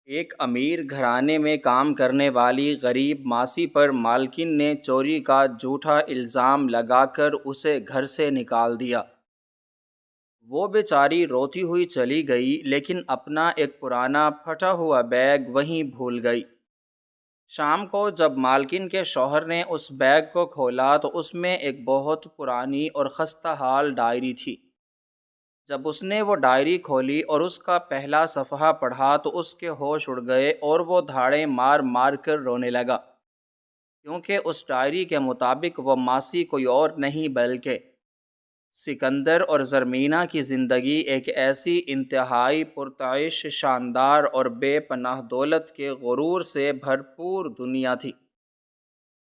ایک امیر گھرانے میں کام کرنے والی غریب ماسی پر مالکن نے چوری کا جھوٹا الزام لگا کر اسے گھر سے نکال دیا۔ وہ بیچاری روتی ہوئی چلی گئی لیکن اپنا ایک پرانا پھٹا ہوا بیگ وہیں بھول گئی۔ شام کو جب مالکن کے شوہر نے اس بیگ کو کھولا تو اس میں ایک بہت پرانی اور خستہ حال ڈائری تھی۔ جب اس نے وہ ڈائری کھولی اور اس کا پہلا صفحہ پڑھا تو اس کے ہوش اڑ گئے اور وہ دھاڑیں مار مار کر رونے لگا، کیونکہ اس ڈائری کے مطابق وہ ماسی کوئی اور نہیں بلکہ سکندر اور زرمینہ کی زندگی ایک ایسی انتہائی پرتعیش، شاندار اور بے پناہ دولت کے غرور سے بھرپور دنیا تھی،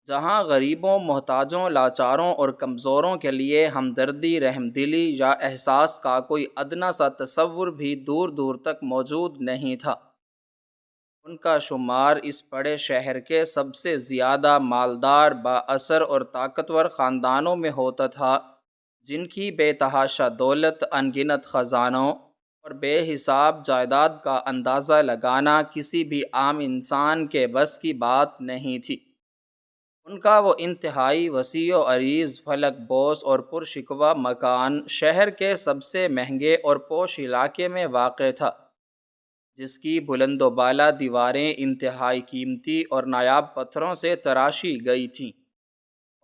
جہاں غریبوں، محتاجوں، لاچاروں اور کمزوروں کے لیے ہمدردی، رحم دلی یا احساس کا کوئی ادنیٰ سا تصور بھی دور دور تک موجود نہیں تھا۔ ان کا شمار اس بڑے شہر کے سب سے زیادہ مالدار، بااثر اور طاقتور خاندانوں میں ہوتا تھا، جن کی بے تحاشا دولت، ان گنت خزانوں اور بے حساب جائیداد کا اندازہ لگانا کسی بھی عام انسان کے بس کی بات نہیں تھی۔ ان کا وہ انتہائی وسیع و عریض، فلک بوس اور پرشکوہ مکان شہر کے سب سے مہنگے اور پوش علاقے میں واقع تھا، جس کی بلند و بالا دیواریں انتہائی قیمتی اور نایاب پتھروں سے تراشی گئی تھیں،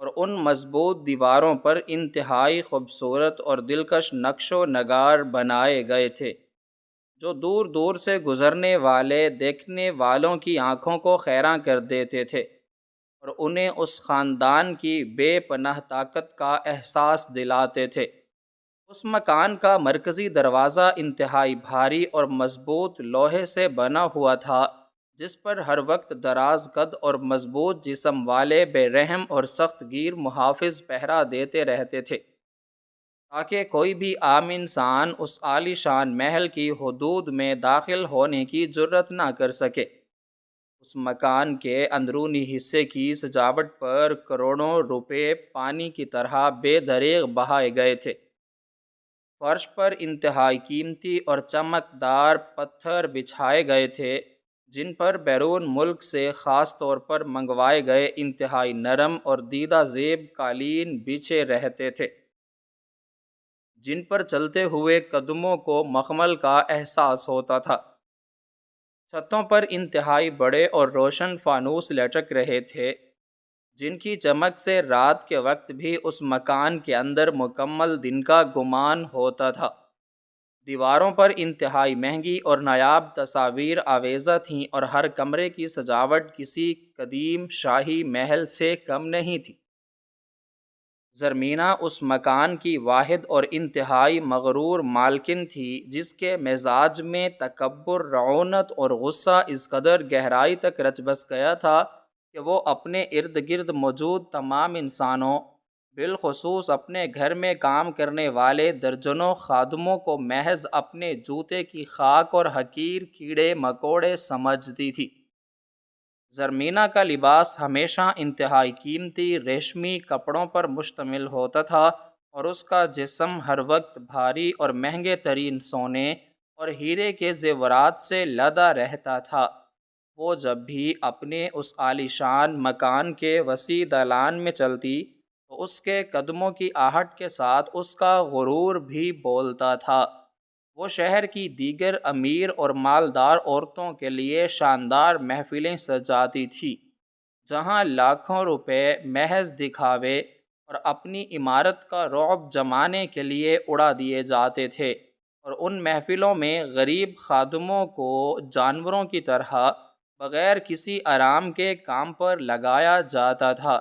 اور ان مضبوط دیواروں پر انتہائی خوبصورت اور دلکش نقش و نگار بنائے گئے تھے، جو دور دور سے گزرنے والے دیکھنے والوں کی آنکھوں کو خیراں کر دیتے تھے اور انہیں اس خاندان کی بے پناہ طاقت کا احساس دلاتے تھے۔ اس مکان کا مرکزی دروازہ انتہائی بھاری اور مضبوط لوہے سے بنا ہوا تھا، جس پر ہر وقت دراز قد اور مضبوط جسم والے بے رحم اور سخت گیر محافظ پہرا دیتے رہتے تھے، تاکہ کوئی بھی عام انسان اس عالی شان محل کی حدود میں داخل ہونے کی جرات نہ کر سکے۔ اس مکان کے اندرونی حصے کی سجاوٹ پر کروڑوں روپے پانی کی طرح بے دریغ بہائے گئے تھے۔ فرش پر انتہائی قیمتی اور چمکدار پتھر بچھائے گئے تھے، جن پر بیرون ملک سے خاص طور پر منگوائے گئے انتہائی نرم اور دیدہ زیب قالین بچھے رہتے تھے، جن پر چلتے ہوئے قدموں کو مخمل کا احساس ہوتا تھا۔ چھتوں پر انتہائی بڑے اور روشن فانوس لٹک رہے تھے، جن کی چمک سے رات کے وقت بھی اس مکان کے اندر مکمل دن کا گمان ہوتا تھا۔ دیواروں پر انتہائی مہنگی اور نایاب تصاویر آویزاں تھیں اور ہر کمرے کی سجاوٹ کسی قدیم شاہی محل سے کم نہیں تھی۔ زرمینہ اس مکان کی واحد اور انتہائی مغرور مالکن تھی، جس کے مزاج میں تکبر، رعونت اور غصہ اس قدر گہرائی تک رچ بس گیا تھا کہ وہ اپنے ارد گرد موجود تمام انسانوں، بالخصوص اپنے گھر میں کام کرنے والے درجنوں خادموں کو محض اپنے جوتے کی خاک اور حقیر کیڑے مکوڑے سمجھتی تھی۔ زرمینہ کا لباس ہمیشہ انتہائی قیمتی ریشمی کپڑوں پر مشتمل ہوتا تھا، اور اس کا جسم ہر وقت بھاری اور مہنگے ترین سونے اور ہیرے کے زیورات سے لدا رہتا تھا۔ وہ جب بھی اپنے اس عالی شان مکان کے وسیع دالان میں چلتی تو اس کے قدموں کی آہٹ کے ساتھ اس کا غرور بھی بولتا تھا۔ وہ شہر کی دیگر امیر اور مالدار عورتوں کے لیے شاندار محفلیں سجاتی تھی، جہاں لاکھوں روپے محض دکھاوے اور اپنی عمارت کا رعب جمانے کے لیے اڑا دیے جاتے تھے، اور ان محفلوں میں غریب خادموں کو جانوروں کی طرح بغیر کسی آرام کے کام پر لگایا جاتا تھا۔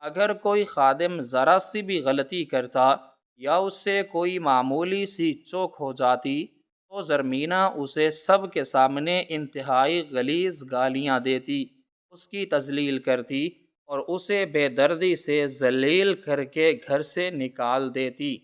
اگر کوئی خادم ذرا سی بھی غلطی کرتا یا اس سے کوئی معمولی سی چوک ہو جاتی تو زرمینہ اسے سب کے سامنے انتہائی غلیظ گالیاں دیتی، اس کی تذلیل کرتی اور اسے بے دردی سے ذلیل کر کے گھر سے نکال دیتی۔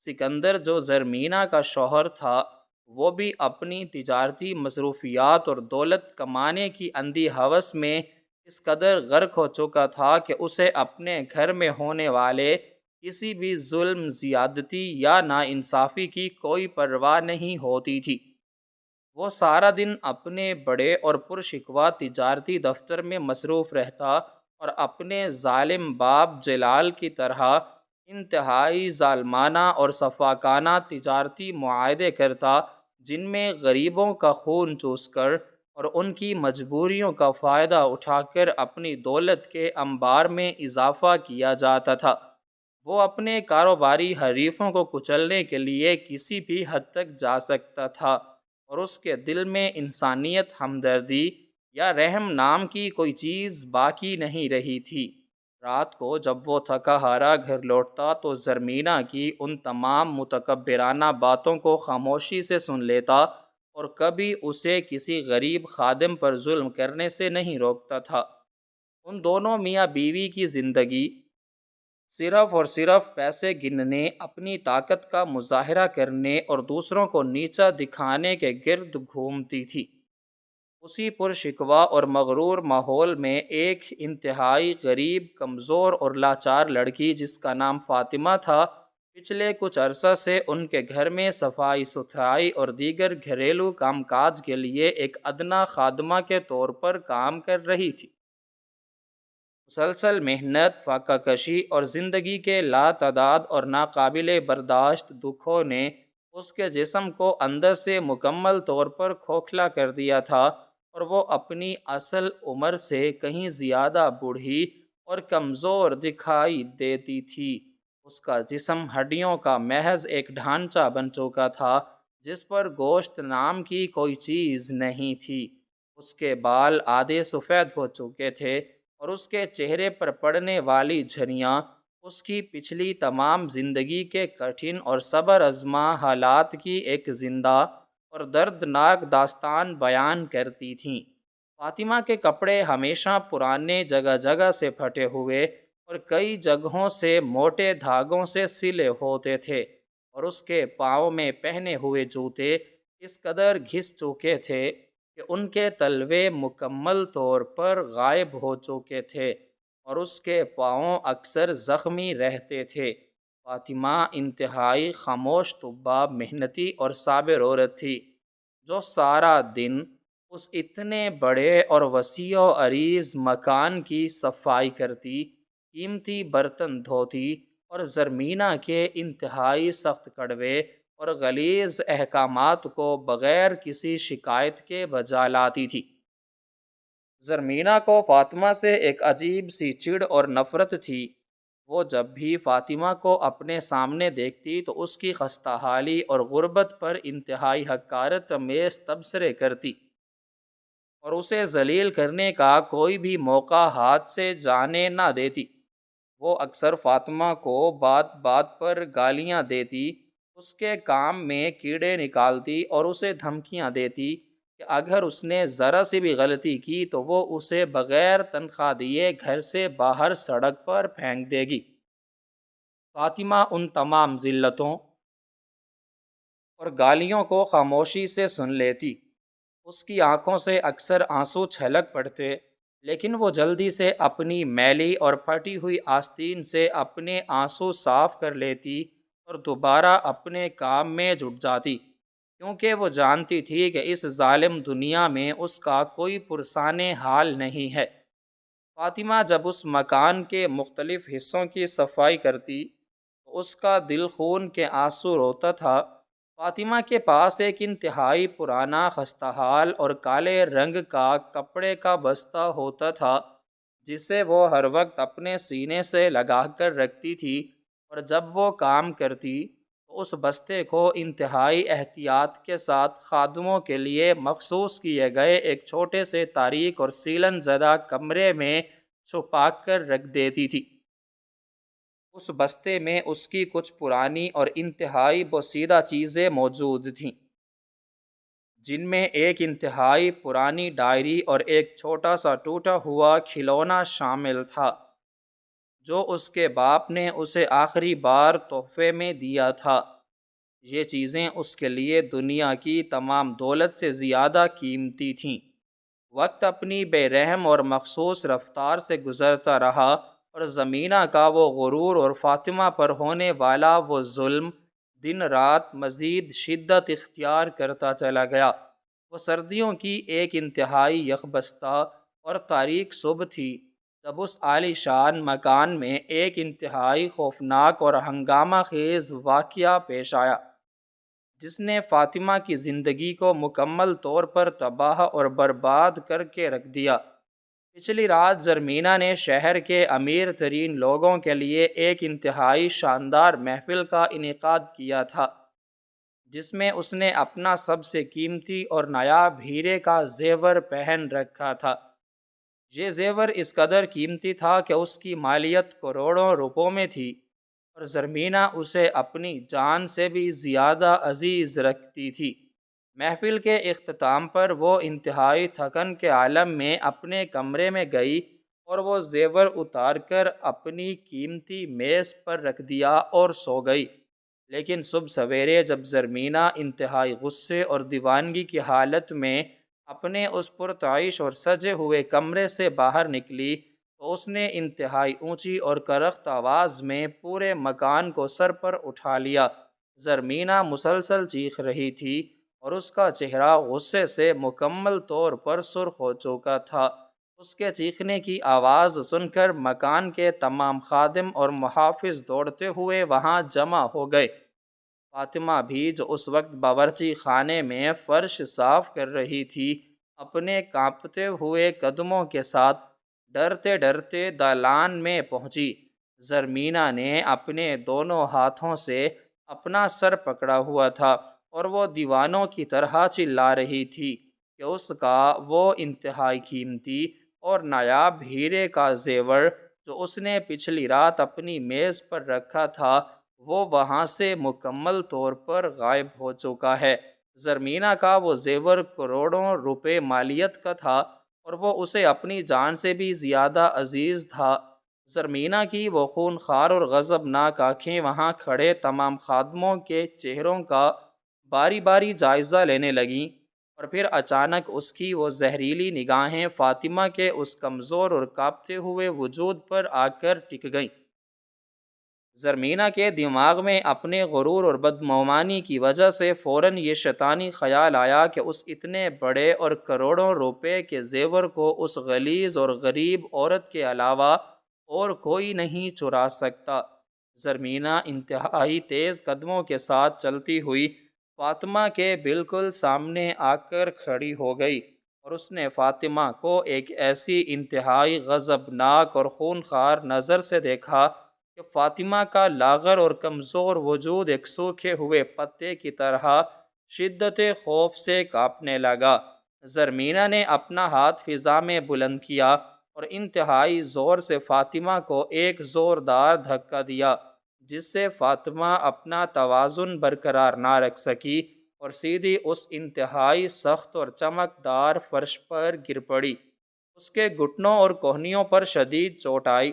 سکندر، جو زرمینہ کا شوہر تھا، وہ بھی اپنی تجارتی مصروفیات اور دولت کمانے کی اندھی ہوس میں اس قدر غرق ہو چکا تھا کہ اسے اپنے گھر میں ہونے والے کسی بھی ظلم، زیادتی یا ناانصافی کی کوئی پرواہ نہیں ہوتی تھی۔ وہ سارا دن اپنے بڑے اور پرشکوہ تجارتی دفتر میں مصروف رہتا اور اپنے ظالم باپ جلال کی طرح انتہائی ظالمانہ اور سفاکانہ تجارتی معاہدے کرتا، جن میں غریبوں کا خون چوس کر اور ان کی مجبوریوں کا فائدہ اٹھا کر اپنی دولت کے انبار میں اضافہ کیا جاتا تھا۔ وہ اپنے کاروباری حریفوں کو کچلنے کے لیے کسی بھی حد تک جا سکتا تھا، اور اس کے دل میں انسانیت، ہمدردی یا رحم نام کی کوئی چیز باقی نہیں رہی تھی۔ رات کو جب وہ تھکا ہارا گھر لوٹتا تو زرمینہ کی ان تمام متکبرانہ باتوں کو خاموشی سے سن لیتا، اور کبھی اسے کسی غریب خادم پر ظلم کرنے سے نہیں روکتا تھا۔ ان دونوں میاں بیوی کی زندگی صرف اور صرف پیسے گننے، اپنی طاقت کا مظاہرہ کرنے اور دوسروں کو نیچا دکھانے کے گرد گھومتی تھی۔ اسی پرشکوہ اور مغرور ماحول میں ایک انتہائی غریب، کمزور اور لاچار لڑکی جس کا نام فاطمہ تھا، پچھلے کچھ عرصہ سے ان کے گھر میں صفائی ستھرائی اور دیگر گھریلو کام کاج کے لیے ایک ادنیٰ خادمہ کے طور پر کام کر رہی تھی۔ مسلسل محنت، فاقہ کشی اور زندگی کے لاتعداد اور ناقابل برداشت دکھوں نے اس کے جسم کو اندر سے مکمل طور پر کھوکھلا کر دیا تھا، اور وہ اپنی اصل عمر سے کہیں زیادہ بوڑھی اور کمزور دکھائی دیتی تھی۔ اس کا جسم ہڈیوں کا محض ایک ڈھانچہ بن چکا تھا، جس پر گوشت نام کی کوئی چیز نہیں تھی۔ اس کے بال آدھے سفید ہو چکے تھے، اور اس کے چہرے پر پڑنے والی جھریاں اس کی پچھلی تمام زندگی کے کٹھن اور صبر آزما حالات کی ایک زندہ اور دردناک داستان بیان کرتی تھیں۔ فاطمہ کے کپڑے ہمیشہ پرانے، جگہ جگہ سے پھٹے ہوئے اور کئی جگہوں سے موٹے دھاگوں سے سلے ہوتے تھے، اور اس کے پاؤں میں پہنے ہوئے جوتے اس قدر گھس چکے تھے کہ ان کے تلوے مکمل طور پر غائب ہو چکے تھے، اور اس کے پاؤں اکثر زخمی رہتے تھے۔ فاطمہ انتہائی خاموش طبع، محنتی اور صابر عورت تھی، جو سارا دن اس اتنے بڑے اور وسیع و عریض مکان کی صفائی کرتی، قیمتی برتن دھوتی اور زرمینہ کے انتہائی سخت کڑوے اور غلیظ احکامات کو بغیر کسی شکایت کے بجا لاتی تھی۔ زرمینہ کو فاطمہ سے ایک عجیب سی چڑ اور نفرت تھی۔ وہ جب بھی فاطمہ کو اپنے سامنے دیکھتی تو اس کی خستہ حالی اور غربت پر انتہائی حقارت آمیز تبصرے کرتی، اور اسے ذلیل کرنے کا کوئی بھی موقع ہاتھ سے جانے نہ دیتی۔ وہ اکثر فاطمہ کو بات بات پر گالیاں دیتی، اس کے کام میں کیڑے نکالتی اور اسے دھمکیاں دیتی کہ اگر اس نے ذرا سی بھی غلطی کی تو وہ اسے بغیر تنخواہ دیے گھر سے باہر سڑک پر پھینک دے گی۔ فاطمہ ان تمام ذلتوں اور گالیوں کو خاموشی سے سن لیتی۔ اس کی آنکھوں سے اکثر آنسو چھلک پڑتے، لیکن وہ جلدی سے اپنی میلی اور پھٹی ہوئی آستین سے اپنے آنسو صاف کر لیتی اور دوبارہ اپنے کام میں جٹ جاتی، کیونکہ وہ جانتی تھی کہ اس ظالم دنیا میں اس کا کوئی پرسان حال نہیں ہے۔ فاطمہ جب اس مکان کے مختلف حصوں کی صفائی کرتی تو اس کا دل خون کے آنسو روتا تھا۔ فاطمہ کے پاس ایک انتہائی پرانا خستہ حال اور کالے رنگ کا کپڑے کا بستہ ہوتا تھا، جسے وہ ہر وقت اپنے سینے سے لگا کر رکھتی تھی، اور جب وہ کام کرتی تو اس بستے کو انتہائی احتیاط کے ساتھ خادموں کے لیے مخصوص کیے گئے ایک چھوٹے سے تاریک اور سیلن زدہ کمرے میں چھپا کر رکھ دیتی تھی۔ اس بستے میں اس کی کچھ پرانی اور انتہائی بوسیدہ چیزیں موجود تھیں، جن میں ایک انتہائی پرانی ڈائری اور ایک چھوٹا سا ٹوٹا ہوا کھلونا شامل تھا، جو اس کے باپ نے اسے آخری بار تحفے میں دیا تھا۔ یہ چیزیں اس کے لیے دنیا کی تمام دولت سے زیادہ قیمتی تھیں۔ وقت اپنی بے رحم اور مخصوص رفتار سے گزرتا رہا، اور زمینہ کا وہ غرور اور فاطمہ پر ہونے والا وہ ظلم دن رات مزید شدت اختیار کرتا چلا گیا۔ وہ سردیوں کی ایک انتہائی یخبستہ اور تاریک صبح تھی جب اس عالی شان مکان میں ایک انتہائی خوفناک اور ہنگامہ خیز واقعہ پیش آیا، جس نے فاطمہ کی زندگی کو مکمل طور پر تباہ اور برباد کر کے رکھ دیا۔ پچھلی رات زرمینہ نے شہر کے امیر ترین لوگوں کے لیے ایک انتہائی شاندار محفل کا انعقاد کیا تھا، جس میں اس نے اپنا سب سے قیمتی اور نایاب ہیرے کا زیور پہن رکھا تھا۔ یہ زیور اس قدر قیمتی تھا کہ اس کی مالیت کروڑوں روپوں میں تھی، اور زرمینہ اسے اپنی جان سے بھی زیادہ عزیز رکھتی تھی۔ محفل کے اختتام پر وہ انتہائی تھکن کے عالم میں اپنے کمرے میں گئی اور وہ زیور اتار کر اپنی قیمتی میز پر رکھ دیا اور سو گئی۔ لیکن صبح سویرے جب زرمینہ انتہائی غصے اور دیوانگی کی حالت میں اپنے اس پرتعیش اور سجے ہوئے کمرے سے باہر نکلی تو اس نے انتہائی اونچی اور کرخت آواز میں پورے مکان کو سر پر اٹھا لیا۔ زرمینہ مسلسل چیخ رہی تھی اور اس کا چہرہ غصے سے مکمل طور پر سرخ ہو چکا تھا۔ اس کے چیخنے کی آواز سن کر مکان کے تمام خادم اور محافظ دوڑتے ہوئے وہاں جمع ہو گئے۔ فاطمہ بھی جو اس وقت باورچی خانے میں فرش صاف کر رہی تھی، اپنے کانپتے ہوئے قدموں کے ساتھ ڈرتے ڈرتے دالان میں پہنچی۔ زرمینہ نے اپنے دونوں ہاتھوں سے اپنا سر پکڑا ہوا تھا اور وہ دیوانوں کی طرح چلا رہی تھی کہ اس کا وہ انتہائی قیمتی اور نایاب ہیرے کا زیور جو اس نے پچھلی رات اپنی میز پر رکھا تھا، وہ وہاں سے مکمل طور پر غائب ہو چکا ہے۔ زرمینہ کا وہ زیور کروڑوں روپے مالیت کا تھا اور وہ اسے اپنی جان سے بھی زیادہ عزیز تھا۔ زرمینہ کی وہ خونخوار اور غضبناک آنکھیں وہاں کھڑے تمام خادموں کے چہروں کا باری باری جائزہ لینے لگیں، اور پھر اچانک اس کی وہ زہریلی نگاہیں فاطمہ کے اس کمزور اور کانپتے ہوئے وجود پر آ کر ٹک گئیں۔ زرمینہ کے دماغ میں اپنے غرور اور بدگمانی کی وجہ سے فوراً یہ شیطانی خیال آیا کہ اس اتنے بڑے اور کروڑوں روپے کے زیور کو اس غلیظ اور غریب عورت کے علاوہ اور کوئی نہیں چرا سکتا۔ زرمینہ انتہائی تیز قدموں کے ساتھ چلتی ہوئی فاطمہ کے بالکل سامنے آ کر کھڑی ہو گئی، اور اس نے فاطمہ کو ایک ایسی انتہائی غضبناک اور خونخوار نظر سے دیکھا کہ فاطمہ کا لاغر اور کمزور وجود ایک سوکھے ہوئے پتے کی طرح شدت خوف سے کانپنے لگا۔ زرمینہ نے اپنا ہاتھ فضا میں بلند کیا اور انتہائی زور سے فاطمہ کو ایک زوردار دھکا دیا، جس سے فاطمہ اپنا توازن برقرار نہ رکھ سکی اور سیدھی اس انتہائی سخت اور چمکدار فرش پر گر پڑی۔ اس کے گھٹنوں اور کوہنیوں پر شدید چوٹ آئی،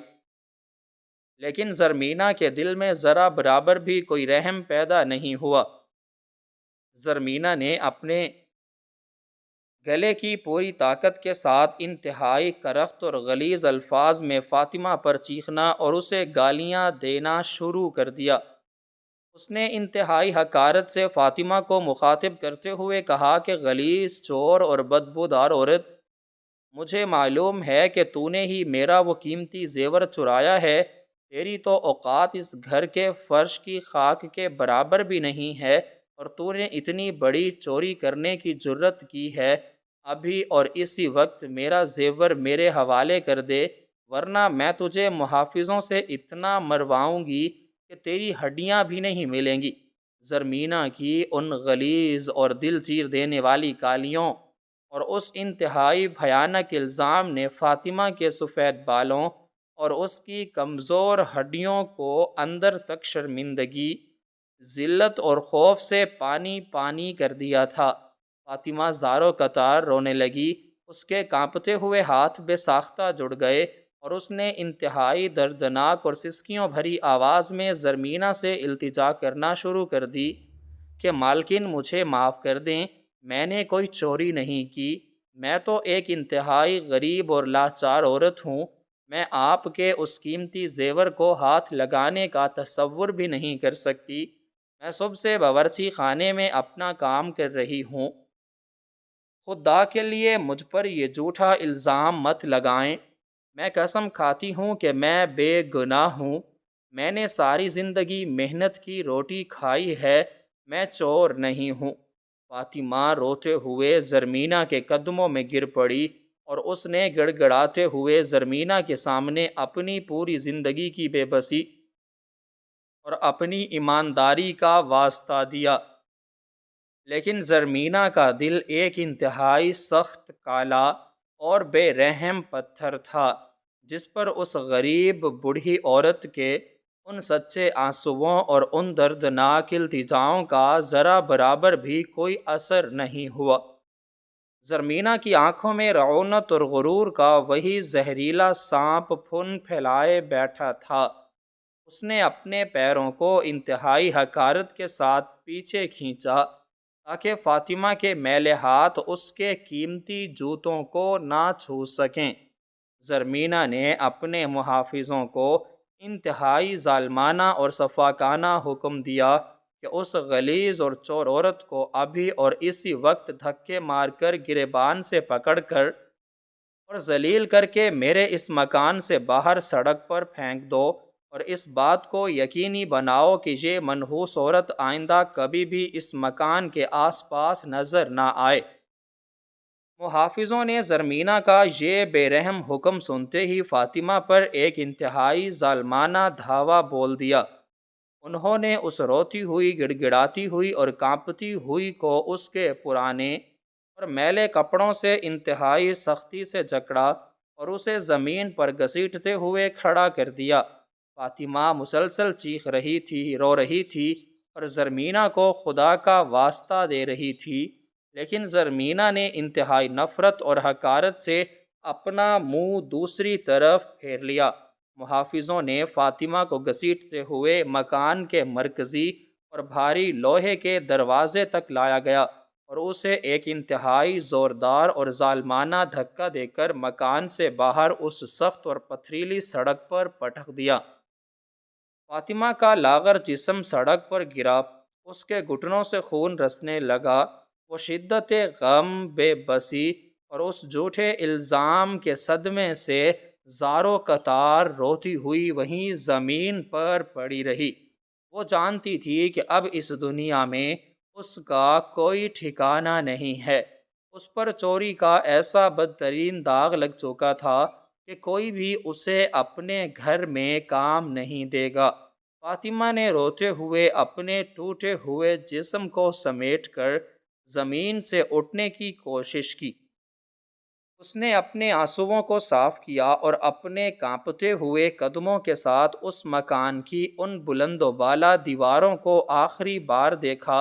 لیکن زرمینہ کے دل میں ذرا برابر بھی کوئی رحم پیدا نہیں ہوا۔ زرمینہ نے اپنے گلے کی پوری طاقت کے ساتھ انتہائی کرخت اور غلیظ الفاظ میں فاطمہ پر چیخنا اور اسے گالیاں دینا شروع کر دیا۔ اس نے انتہائی حقارت سے فاطمہ کو مخاطب کرتے ہوئے کہا کہ غلیظ، چور اور بدبودار عورت، مجھے معلوم ہے کہ تو نے ہی میرا وہ قیمتی زیور چرایا ہے۔ تیری تو اوقات اس گھر کے فرش کی خاک کے برابر بھی نہیں ہے، اور تو نے اتنی بڑی چوری کرنے کی جرت کی ہے۔ ابھی اور اسی وقت میرا زیور میرے حوالے کر دے، ورنہ میں تجھے محافظوں سے اتنا مرواؤں گی کہ تیری ہڈیاں بھی نہیں ملیں گی۔ زرمینہ کی ان غلیظ اور دل چیر دینے والی گالیوں اور اس انتہائی بھیانک الزام نے فاطمہ کے سفید بالوں اور اس کی کمزور ہڈیوں کو اندر تک شرمندگی، ذلت اور خوف سے پانی پانی کر دیا تھا۔ فاطمہ زاروں قطار رونے لگی، اس کے کانپتے ہوئے ہاتھ بے ساختہ جڑ گئے، اور اس نے انتہائی دردناک اور سسکیوں بھری آواز میں زرمینہ سے التجا کرنا شروع کر دی کہ مالکن مجھے معاف کر دیں، میں نے کوئی چوری نہیں کی، میں تو ایک انتہائی غریب اور لاچار عورت ہوں، میں آپ کے اس قیمتی زیور کو ہاتھ لگانے کا تصور بھی نہیں کر سکتی، میں صبح سے باورچی خانے میں اپنا کام کر رہی ہوں۔ خدا کے لیے مجھ پر یہ جھوٹا الزام مت لگائیں، میں قسم کھاتی ہوں کہ میں بے گناہ ہوں، میں نے ساری زندگی محنت کی روٹی کھائی ہے، میں چور نہیں ہوں۔ فاطمہ روتے ہوئے زرمینہ کے قدموں میں گر پڑی اور اس نے گڑ گڑاتے ہوئے زرمینہ کے سامنے اپنی پوری زندگی کی بے بسی اور اپنی ایمانداری کا واسطہ دیا۔ لیکن زرمینہ کا دل ایک انتہائی سخت، کالا اور بے رحم پتھر تھا، جس پر اس غریب بوڑھی عورت کے ان سچے آنسوؤں اور ان دردناک التجاؤں کا ذرا برابر بھی کوئی اثر نہیں ہوا۔ زرمینہ کی آنکھوں میں رعونت اور غرور کا وہی زہریلا سانپ پھن پھیلائے بیٹھا تھا۔ اس نے اپنے پیروں کو انتہائی حقارت کے ساتھ پیچھے کھینچا تاکہ فاطمہ کے میلے ہاتھ اس کے قیمتی جوتوں کو نہ چھو سکیں۔ زرمینہ نے اپنے محافظوں کو انتہائی ظالمانہ اور سفاکانہ حکم دیا کہ اس غلیظ اور چور عورت کو ابھی اور اسی وقت دھکے مار کر گریبان سے پکڑ کر اور ذلیل کر کے میرے اس مکان سے باہر سڑک پر پھینک دو، اور اس بات کو یقینی بناؤ کہ یہ منحوس عورت آئندہ کبھی بھی اس مکان کے آس پاس نظر نہ آئے۔ محافظوں نے زرمینہ کا یہ بے رحم حکم سنتے ہی فاطمہ پر ایک انتہائی ظالمانہ دھاوا بول دیا۔ انہوں نے اس روتی ہوئی، گڑ گڑاتی ہوئی اور کانپتی ہوئی کو اس کے پرانے اور میلے کپڑوں سے انتہائی سختی سے جکڑا اور اسے زمین پر گھسیٹتے ہوئے کھڑا کر دیا۔ فاطمہ مسلسل چیخ رہی تھی، رو رہی تھی اور زرمینہ کو خدا کا واسطہ دے رہی تھی، لیکن زرمینہ نے انتہائی نفرت اور حقارت سے اپنا منہ دوسری طرف پھیر لیا۔ محافظوں نے فاطمہ کو گھسیٹتے ہوئے مکان کے مرکزی اور بھاری لوہے کے دروازے تک لایا گیا اور اسے ایک انتہائی زوردار اور ظالمانہ دھکا دے کر مکان سے باہر اس سخت اور پتھریلی سڑک پر پٹک دیا۔ فاطمہ کا لاغر جسم سڑک پر گرا، اس کے گھٹنوں سے خون رسنے لگا۔ وہ شدت غم، بے بسی اور اس جھوٹے الزام کے صدمے سے زاروں قطار روتی ہوئی وہیں زمین پر پڑی رہی۔ وہ جانتی تھی کہ اب اس دنیا میں اس کا کوئی ٹھکانہ نہیں ہے۔ اس پر چوری کا ایسا بدترین داغ لگ چکا تھا کہ کوئی بھی اسے اپنے گھر میں کام نہیں دے گا۔ فاطمہ نے روتے ہوئے اپنے ٹوٹے ہوئے جسم کو سمیٹ کر زمین سے اٹھنے کی کوشش کی۔ اس نے اپنے آنسوؤں کو صاف کیا اور اپنے کانپتے ہوئے قدموں کے ساتھ اس مکان کی ان بلند و بالا دیواروں کو آخری بار دیکھا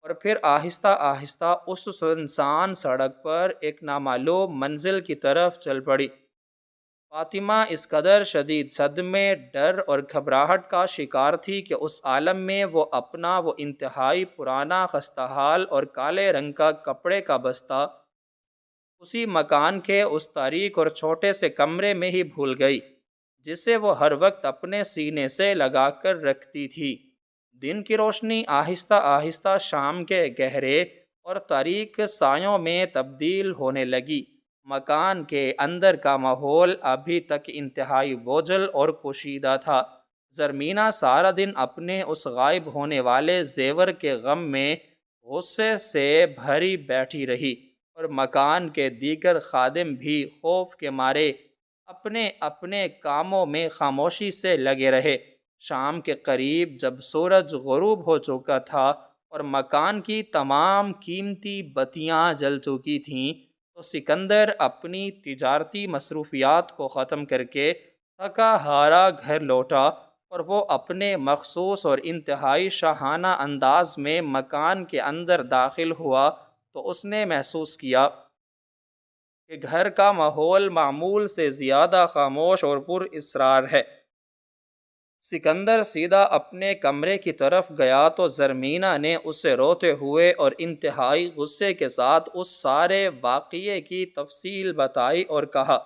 اور پھر آہستہ آہستہ اس سنسان سڑک پر ایک نامعلوم منزل کی طرف چل پڑی۔ فاطمہ اس قدر شدید صدمے، ڈر اور گھبراہٹ کا شکار تھی کہ اس عالم میں وہ اپنا وہ انتہائی پرانا خستہ حال اور کالے رنگ کا کپڑے کا بستہ اسی مکان کے اس تاریک اور چھوٹے سے کمرے میں ہی بھول گئی، جسے وہ ہر وقت اپنے سینے سے لگا کر رکھتی تھی۔ دن کی روشنی آہستہ آہستہ شام کے گہرے اور تاریک سایوں میں تبدیل ہونے لگی۔ مکان کے اندر کا ماحول ابھی تک انتہائی بوجھل اور پوشیدہ تھا۔ زرمینہ سارا دن اپنے اس غائب ہونے والے زیور کے غم میں غصے سے بھری بیٹھی رہی، اور مکان کے دیگر خادم بھی خوف کے مارے اپنے اپنے کاموں میں خاموشی سے لگے رہے۔ شام کے قریب جب سورج غروب ہو چکا تھا اور مکان کی تمام قیمتی بتیاں جل چکی تھیں، تو سکندر اپنی تجارتی مصروفیات کو ختم کر کے تھکا ہارا گھر لوٹا، اور وہ اپنے مخصوص اور انتہائی شاہانہ انداز میں مکان کے اندر داخل ہوا تو اس نے محسوس کیا کہ گھر کا ماحول معمول سے زیادہ خاموش اور پر اسرار ہے۔ سکندر سیدھا اپنے کمرے کی طرف گیا تو زرمینہ نے اسے روتے ہوئے اور انتہائی غصے کے ساتھ اس سارے واقعے کی تفصیل بتائی اور کہا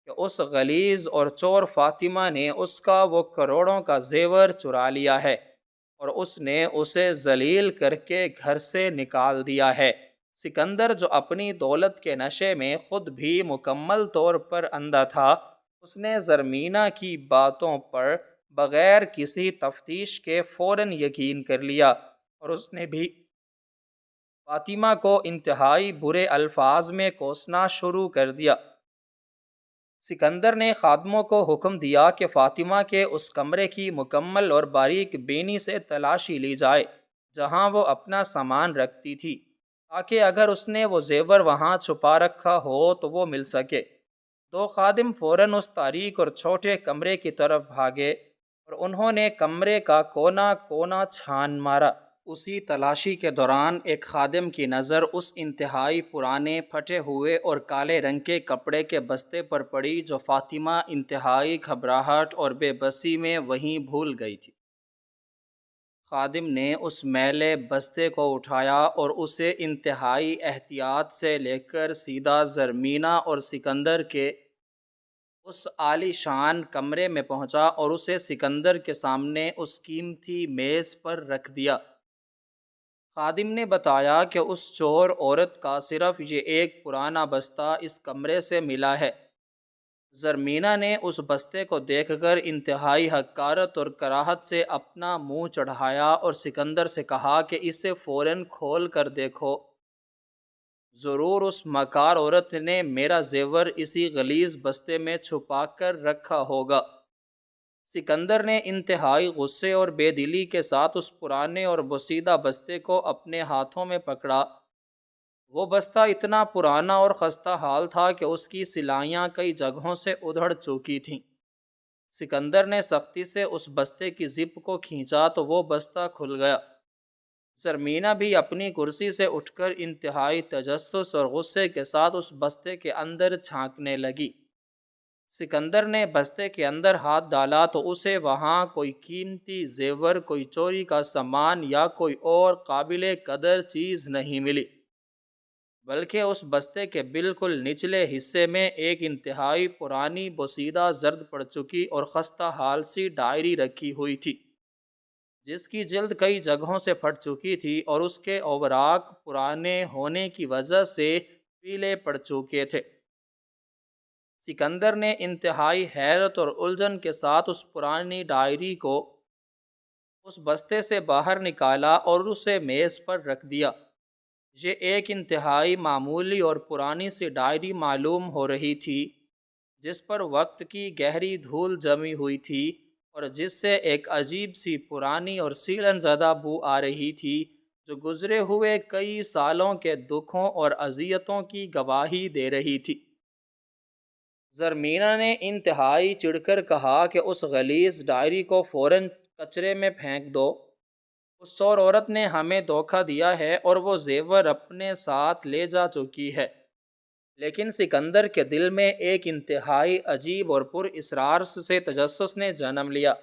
کہ اس غلیظ اور چور فاطمہ نے اس کا وہ کروڑوں کا زیور چرا لیا ہے اور اس نے اسے ذلیل کر کے گھر سے نکال دیا ہے۔ سکندر جو اپنی دولت کے نشے میں خود بھی مکمل طور پر اندھا تھا، اس نے زرمینہ کی باتوں پر بغیر کسی تفتیش کے فوراً یقین کر لیا، اور اس نے بھی فاطمہ کو انتہائی برے الفاظ میں کوسنا شروع کر دیا۔ سکندر نے خادموں کو حکم دیا کہ فاطمہ کے اس کمرے کی مکمل اور باریک بینی سے تلاشی لی جائے جہاں وہ اپنا سامان رکھتی تھی، تاکہ اگر اس نے وہ زیور وہاں چھپا رکھا ہو تو وہ مل سکے۔ دو خادم فوراً اس تاریک اور چھوٹے کمرے کی طرف بھاگے، اور انہوں نے کمرے کا کونا کونا چھان مارا۔ اسی تلاشی کے دوران ایک خادم کی نظر اس انتہائی پرانے پھٹے ہوئے اور کالے رنگ کے کپڑے کے بستے پر پڑی جو فاطمہ انتہائی گھبراہٹ اور بے بسی میں وہیں بھول گئی تھی۔ خادم نے اس میلے بستے کو اٹھایا اور اسے انتہائی احتیاط سے لے کر سیدھا زرمینہ اور سکندر کے اس عالی شان کمرے میں پہنچا اور اسے سکندر کے سامنے اس قیمتی میز پر رکھ دیا۔ خادم نے بتایا کہ اس چور عورت کا صرف یہ ایک پرانا بستہ اس کمرے سے ملا ہے۔ زرمینہ نے اس بستے کو دیکھ کر انتہائی حقارت اور کراہت سے اپنا منہ چڑھایا اور سکندر سے کہا کہ اسے فوراً کھول کر دیکھو، ضرور اس مکار عورت نے میرا زیور اسی غلیظ بستے میں چھپا کر رکھا ہوگا۔ سکندر نے انتہائی غصے اور بے دلی کے ساتھ اس پرانے اور بوسیدہ بستے کو اپنے ہاتھوں میں پکڑا۔ وہ بستہ اتنا پرانا اور خستہ حال تھا کہ اس کی سلائیاں کئی جگہوں سے ادھڑ چکی تھیں۔ سکندر نے سختی سے اس بستے کی زپ کو کھینچا تو وہ بستہ کھل گیا۔ زرمینہ بھی اپنی کرسی سے اٹھ کر انتہائی تجسس اور غصے کے ساتھ اس بستے کے اندر جھانکنے لگی۔ سکندر نے بستے کے اندر ہاتھ ڈالا تو اسے وہاں کوئی قیمتی زیور، کوئی چوری کا سامان یا کوئی اور قابل قدر چیز نہیں ملی، بلکہ اس بستے کے بالکل نچلے حصے میں ایک انتہائی پرانی بوسیدہ زرد پڑ چکی اور خستہ حال سی ڈائری رکھی ہوئی تھی، جس کی جلد کئی جگہوں سے پھٹ چکی تھی اور اس کے اوراق پرانے ہونے کی وجہ سے پیلے پڑ چکے تھے۔ سکندر نے انتہائی حیرت اور الجھن کے ساتھ اس پرانی ڈائری کو اس بستے سے باہر نکالا اور اسے میز پر رکھ دیا۔ یہ ایک انتہائی معمولی اور پرانی سی ڈائری معلوم ہو رہی تھی، جس پر وقت کی گہری دھول جمی ہوئی تھی اور جس سے ایک عجیب سی پرانی اور سیلن زدہ بو آ رہی تھی جو گزرے ہوئے کئی سالوں کے دکھوں اور اذیتوں کی گواہی دے رہی تھی۔ زرمینہ نے انتہائی چڑھ کر کہا کہ اس غلیظ ڈائری کو فوراً کچرے میں پھینک دو۔ اس چور عورت نے ہمیں دھوکہ دیا ہے اور وہ زیور اپنے ساتھ لے جا چکی ہے۔ لیکن سکندر کے دل میں ایک انتہائی عجیب اور پر اسرار سے تجسس نے جنم لیا۔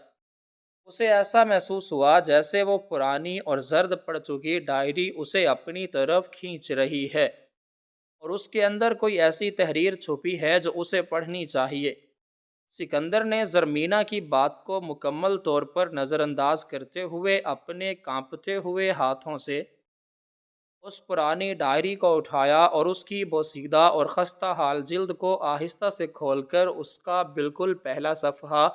اسے ایسا محسوس ہوا جیسے وہ پرانی اور زرد پڑ چکی ڈائری اسے اپنی طرف کھینچ رہی ہے اور اس کے اندر کوئی ایسی تحریر چھپی ہے جو اسے پڑھنی چاہیے۔ سکندر نے زرمینہ کی بات کو مکمل طور پر نظر انداز کرتے ہوئے اپنے کانپتے ہوئے ہاتھوں سے اس پرانی ڈائری کو اٹھایا اور اس کی بوسیدہ اور خستہ حال جلد کو آہستہ سے کھول کر اس کا بالکل پہلا صفحہ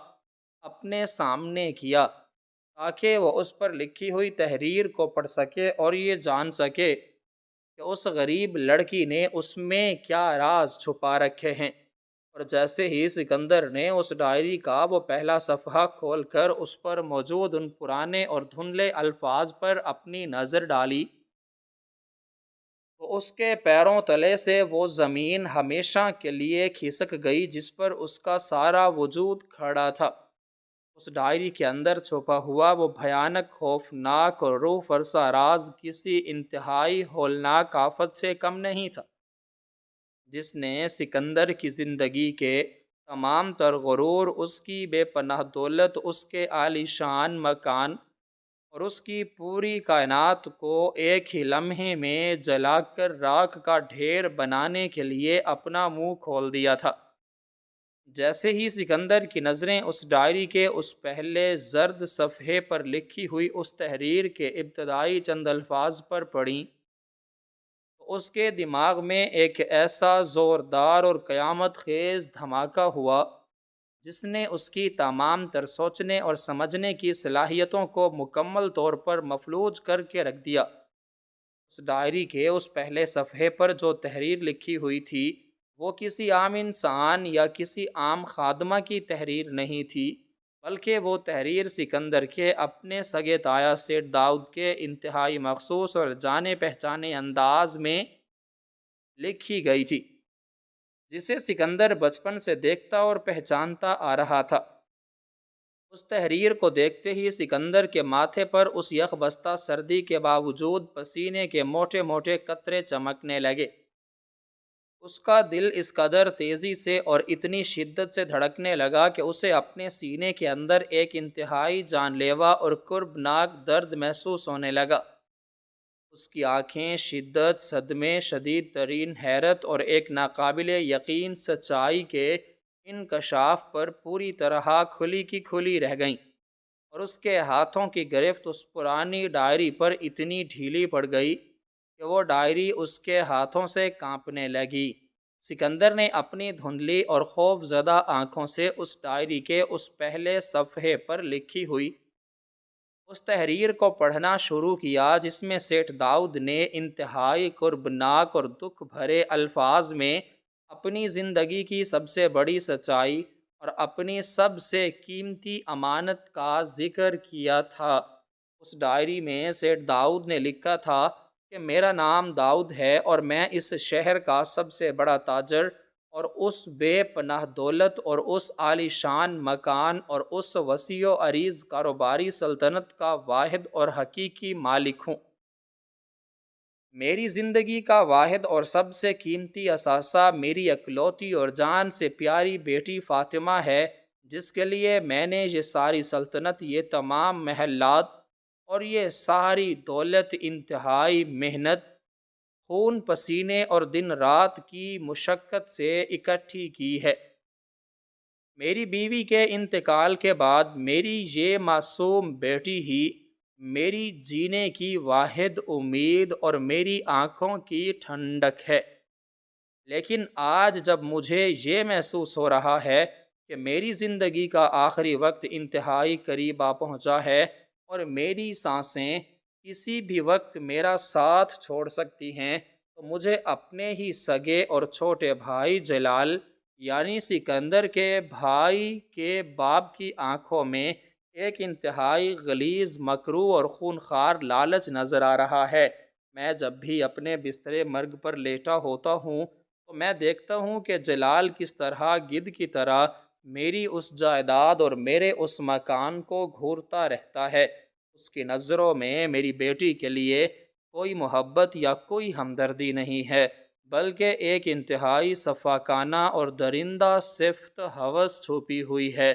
اپنے سامنے کیا، تاکہ وہ اس پر لکھی ہوئی تحریر کو پڑھ سکے اور یہ جان سکے کہ اس غریب لڑکی نے اس میں کیا راز چھپا رکھے ہیں۔ اور جیسے ہی سکندر نے اس ڈائری کا وہ پہلا صفحہ کھول کر اس پر موجود ان پرانے اور دھندلے الفاظ پر اپنی نظر ڈالی تو اس کے پیروں تلے سے وہ زمین ہمیشہ کے لیے کھسک گئی جس پر اس کا سارا وجود کھڑا تھا۔ اس ڈائری کے اندر چھپا ہوا وہ بھیانک، خوفناک اور روح فرسا راز کسی انتہائی ہولناک آفت سے کم نہیں تھا، جس نے سکندر کی زندگی کے تمام تر غرور، اس کی بے پناہ دولت، اس کے عالی شان مکان اور اس کی پوری کائنات کو ایک ہی لمحے میں جلا کر راکھ کا ڈھیر بنانے کے لیے اپنا منہ کھول دیا تھا۔ جیسے ہی سکندر کی نظریں اس ڈائری کے اس پہلے زرد صفحے پر لکھی ہوئی اس تحریر کے ابتدائی چند الفاظ پر پڑیں، تو اس کے دماغ میں ایک ایسا زوردار اور قیامت خیز دھماکہ ہوا جس نے اس کی تمام تر سوچنے اور سمجھنے کی صلاحیتوں کو مکمل طور پر مفلوج کر کے رکھ دیا۔ اس ڈائری کے اس پہلے صفحے پر جو تحریر لکھی ہوئی تھی وہ کسی عام انسان یا کسی عام خادمہ کی تحریر نہیں تھی، بلکہ وہ تحریر سکندر کے اپنے سگے تایا سیٹ داؤد کے انتہائی مخصوص اور جانے پہچانے انداز میں لکھی گئی تھی، جسے سکندر بچپن سے دیکھتا اور پہچانتا آ رہا تھا۔ اس تحریر کو دیکھتے ہی سکندر کے ماتھے پر اس یخ بستہ سردی کے باوجود پسینے کے موٹے موٹے قطرے چمکنے لگے۔ اس کا دل اس قدر تیزی سے اور اتنی شدت سے دھڑکنے لگا کہ اسے اپنے سینے کے اندر ایک انتہائی جان لیوا اور کربناک درد محسوس ہونے لگا۔ اس کی آنکھیں شدت، صدمے، شدید ترین حیرت اور ایک ناقابل یقین سچائی کے انکشاف پر پوری طرح کھلی کی کھلی رہ گئیں، اور اس کے ہاتھوں کی گرفت اس پرانی ڈائری پر اتنی ڈھیلی پڑ گئی کہ وہ ڈائری اس کے ہاتھوں سے کانپنے لگی۔ سکندر نے اپنی دھندلی اور خوف زدہ آنکھوں سے اس ڈائری کے اس پہلے صفحے پر لکھی ہوئی اس تحریر کو پڑھنا شروع کیا، جس میں سیٹھ داؤد نے انتہائی کربناک اور دکھ بھرے الفاظ میں اپنی زندگی کی سب سے بڑی سچائی اور اپنی سب سے قیمتی امانت کا ذکر کیا تھا۔ اس ڈائری میں سیٹھ داؤد نے لکھا تھا کہ میرا نام داؤد ہے اور میں اس شہر کا سب سے بڑا تاجر اور اس بے پناہ دولت اور اس عالی شان مکان اور اس وسیع و عریض کاروباری سلطنت کا واحد اور حقیقی مالک ہوں۔ میری زندگی کا واحد اور سب سے قیمتی اثاثہ میری اکلوتی اور جان سے پیاری بیٹی فاطمہ ہے، جس کے لیے میں نے یہ ساری سلطنت، یہ تمام محلات اور یہ ساری دولت انتہائی محنت، خون پسینے اور دن رات کی مشقت سے اکٹھی کی ہے۔ میری بیوی کے انتقال کے بعد میری یہ معصوم بیٹی ہی میری جینے کی واحد امید اور میری آنکھوں کی ٹھنڈک ہے۔ لیکن آج جب مجھے یہ محسوس ہو رہا ہے کہ میری زندگی کا آخری وقت انتہائی قریب آ پہنچا ہے اور میری سانسیں کسی بھی وقت میرا ساتھ چھوڑ سکتی ہیں، تو مجھے اپنے ہی سگے اور چھوٹے بھائی جلال یعنی سکندر کے بھائی کے باپ کی آنکھوں میں ایک انتہائی غلیظ، مکروہ اور خونخوار لالچ نظر آ رہا ہے۔ میں جب بھی اپنے بستر مرگ پر لیٹا ہوتا ہوں تو میں دیکھتا ہوں کہ جلال کس طرح گدھ کی طرح میری اس جائیداد اور میرے اس مکان کو گھورتا رہتا ہے۔ اس کی نظروں میں میری بیٹی کے لیے کوئی محبت یا کوئی ہمدردی نہیں ہے، بلکہ ایک انتہائی صفاقانہ اور درندہ صفت ہوس چھپی ہوئی ہے۔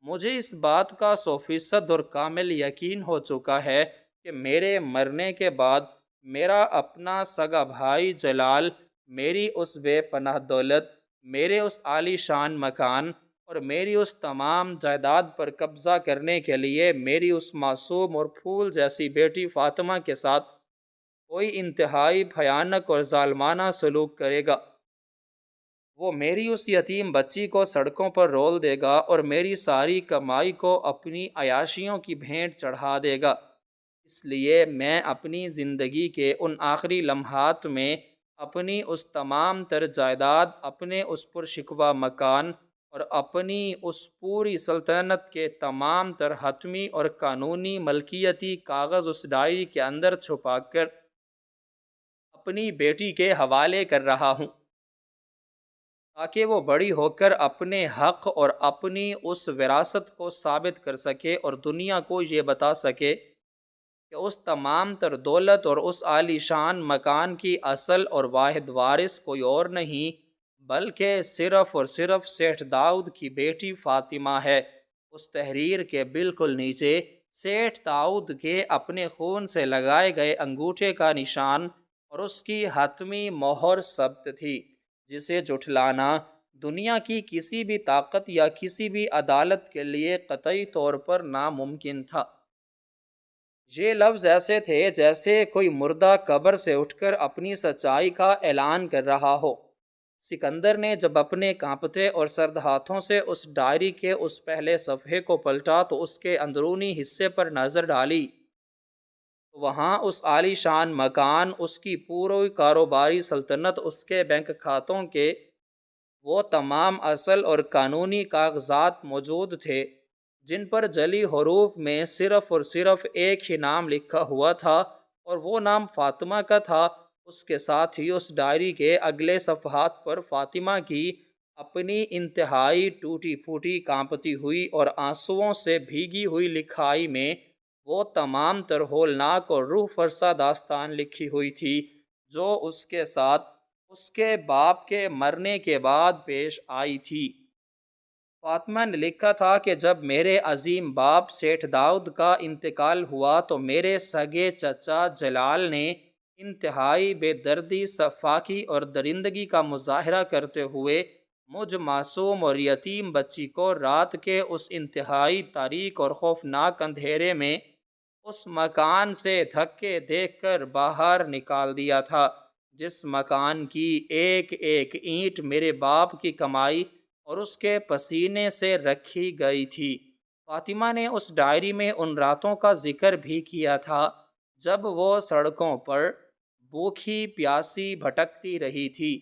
مجھے اس بات کا 100% اور کامل یقین ہو چکا ہے کہ میرے مرنے کے بعد میرا اپنا سگا بھائی جلال میری اس بے پناہ دولت، میرے اس عالی شان مکان اور میری اس تمام جائیداد پر قبضہ کرنے کے لیے میری اس معصوم اور پھول جیسی بیٹی فاطمہ کے ساتھ کوئی انتہائی بھیانک اور ظالمانہ سلوک کرے گا۔ وہ میری اس یتیم بچی کو سڑکوں پر رول دے گا اور میری ساری کمائی کو اپنی عیاشیوں کی بھینٹ چڑھا دے گا۔ اس لیے میں اپنی زندگی کے ان آخری لمحات میں اپنی اس تمام تر جائیداد، اپنے اس پرشکوہ مکان اور اپنی اس پوری سلطنت کے تمام تر حتمی اور قانونی ملکیتی کاغذ اس ڈائری کے اندر چھپا کر اپنی بیٹی کے حوالے کر رہا ہوں، تاکہ وہ بڑی ہو کر اپنے حق اور اپنی اس وراثت کو ثابت کر سکے اور دنیا کو یہ بتا سکے کہ اس تمام تر دولت اور اس عالی شان مکان کی اصل اور واحد وارث کوئی اور نہیں بلکہ صرف اور صرف سیٹھ داؤد کی بیٹی فاطمہ ہے۔ اس تحریر کے بالکل نیچے سیٹھ داؤد کے اپنے خون سے لگائے گئے انگوٹھے کا نشان اور اس کی حتمی مہر ثبت تھی، جسے جھٹلانا دنیا کی کسی بھی طاقت یا کسی بھی عدالت کے لیے قطعی طور پر ناممکن تھا۔ یہ لفظ ایسے تھے جیسے کوئی مردہ قبر سے اٹھ کر اپنی سچائی کا اعلان کر رہا ہو۔ سکندر نے جب اپنے کانپتے اور سرد ہاتھوں سے اس ڈائری کے اس پہلے صفحے کو پلٹا تو اس کے اندرونی حصے پر نظر ڈالی۔ وہاں اس عالی شان مکان، اس کی پوری کاروباری سلطنت، اس کے بینک کھاتوں کے وہ تمام اصل اور قانونی کاغذات موجود تھے جن پر جلی حروف میں صرف اور صرف ایک ہی نام لکھا ہوا تھا، اور وہ نام فاطمہ کا تھا۔ اس کے ساتھ ہی اس ڈائری کے اگلے صفحات پر فاطمہ کی اپنی انتہائی ٹوٹی پھوٹی، کانپتی ہوئی اور آنسوؤں سے بھیگی ہوئی لکھائی میں وہ تمام تر ہولناک اور روح فرسا داستان لکھی ہوئی تھی جو اس کے ساتھ اس کے باپ کے مرنے کے بعد پیش آئی تھی۔ فاطمہ نے لکھا تھا کہ جب میرے عظیم باپ سیٹھ داؤد کا انتقال ہوا تو میرے سگے چچا جلال نے انتہائی بے دردی، سفاکی اور درندگی کا مظاہرہ کرتے ہوئے مجھ معصوم اور یتیم بچی کو رات کے اس انتہائی تاریک اور خوفناک اندھیرے میں اس مکان سے دھکے دیکھ کر باہر نکال دیا تھا جس مکان کی ایک ایک اینٹ میرے باپ کی کمائی اور اس کے پسینے سے رکھی گئی تھی۔ فاطمہ نے اس ڈائری میں ان راتوں کا ذکر بھی کیا تھا جب وہ سڑکوں پر بھوکی پیاسی بھٹکتی رہی تھی،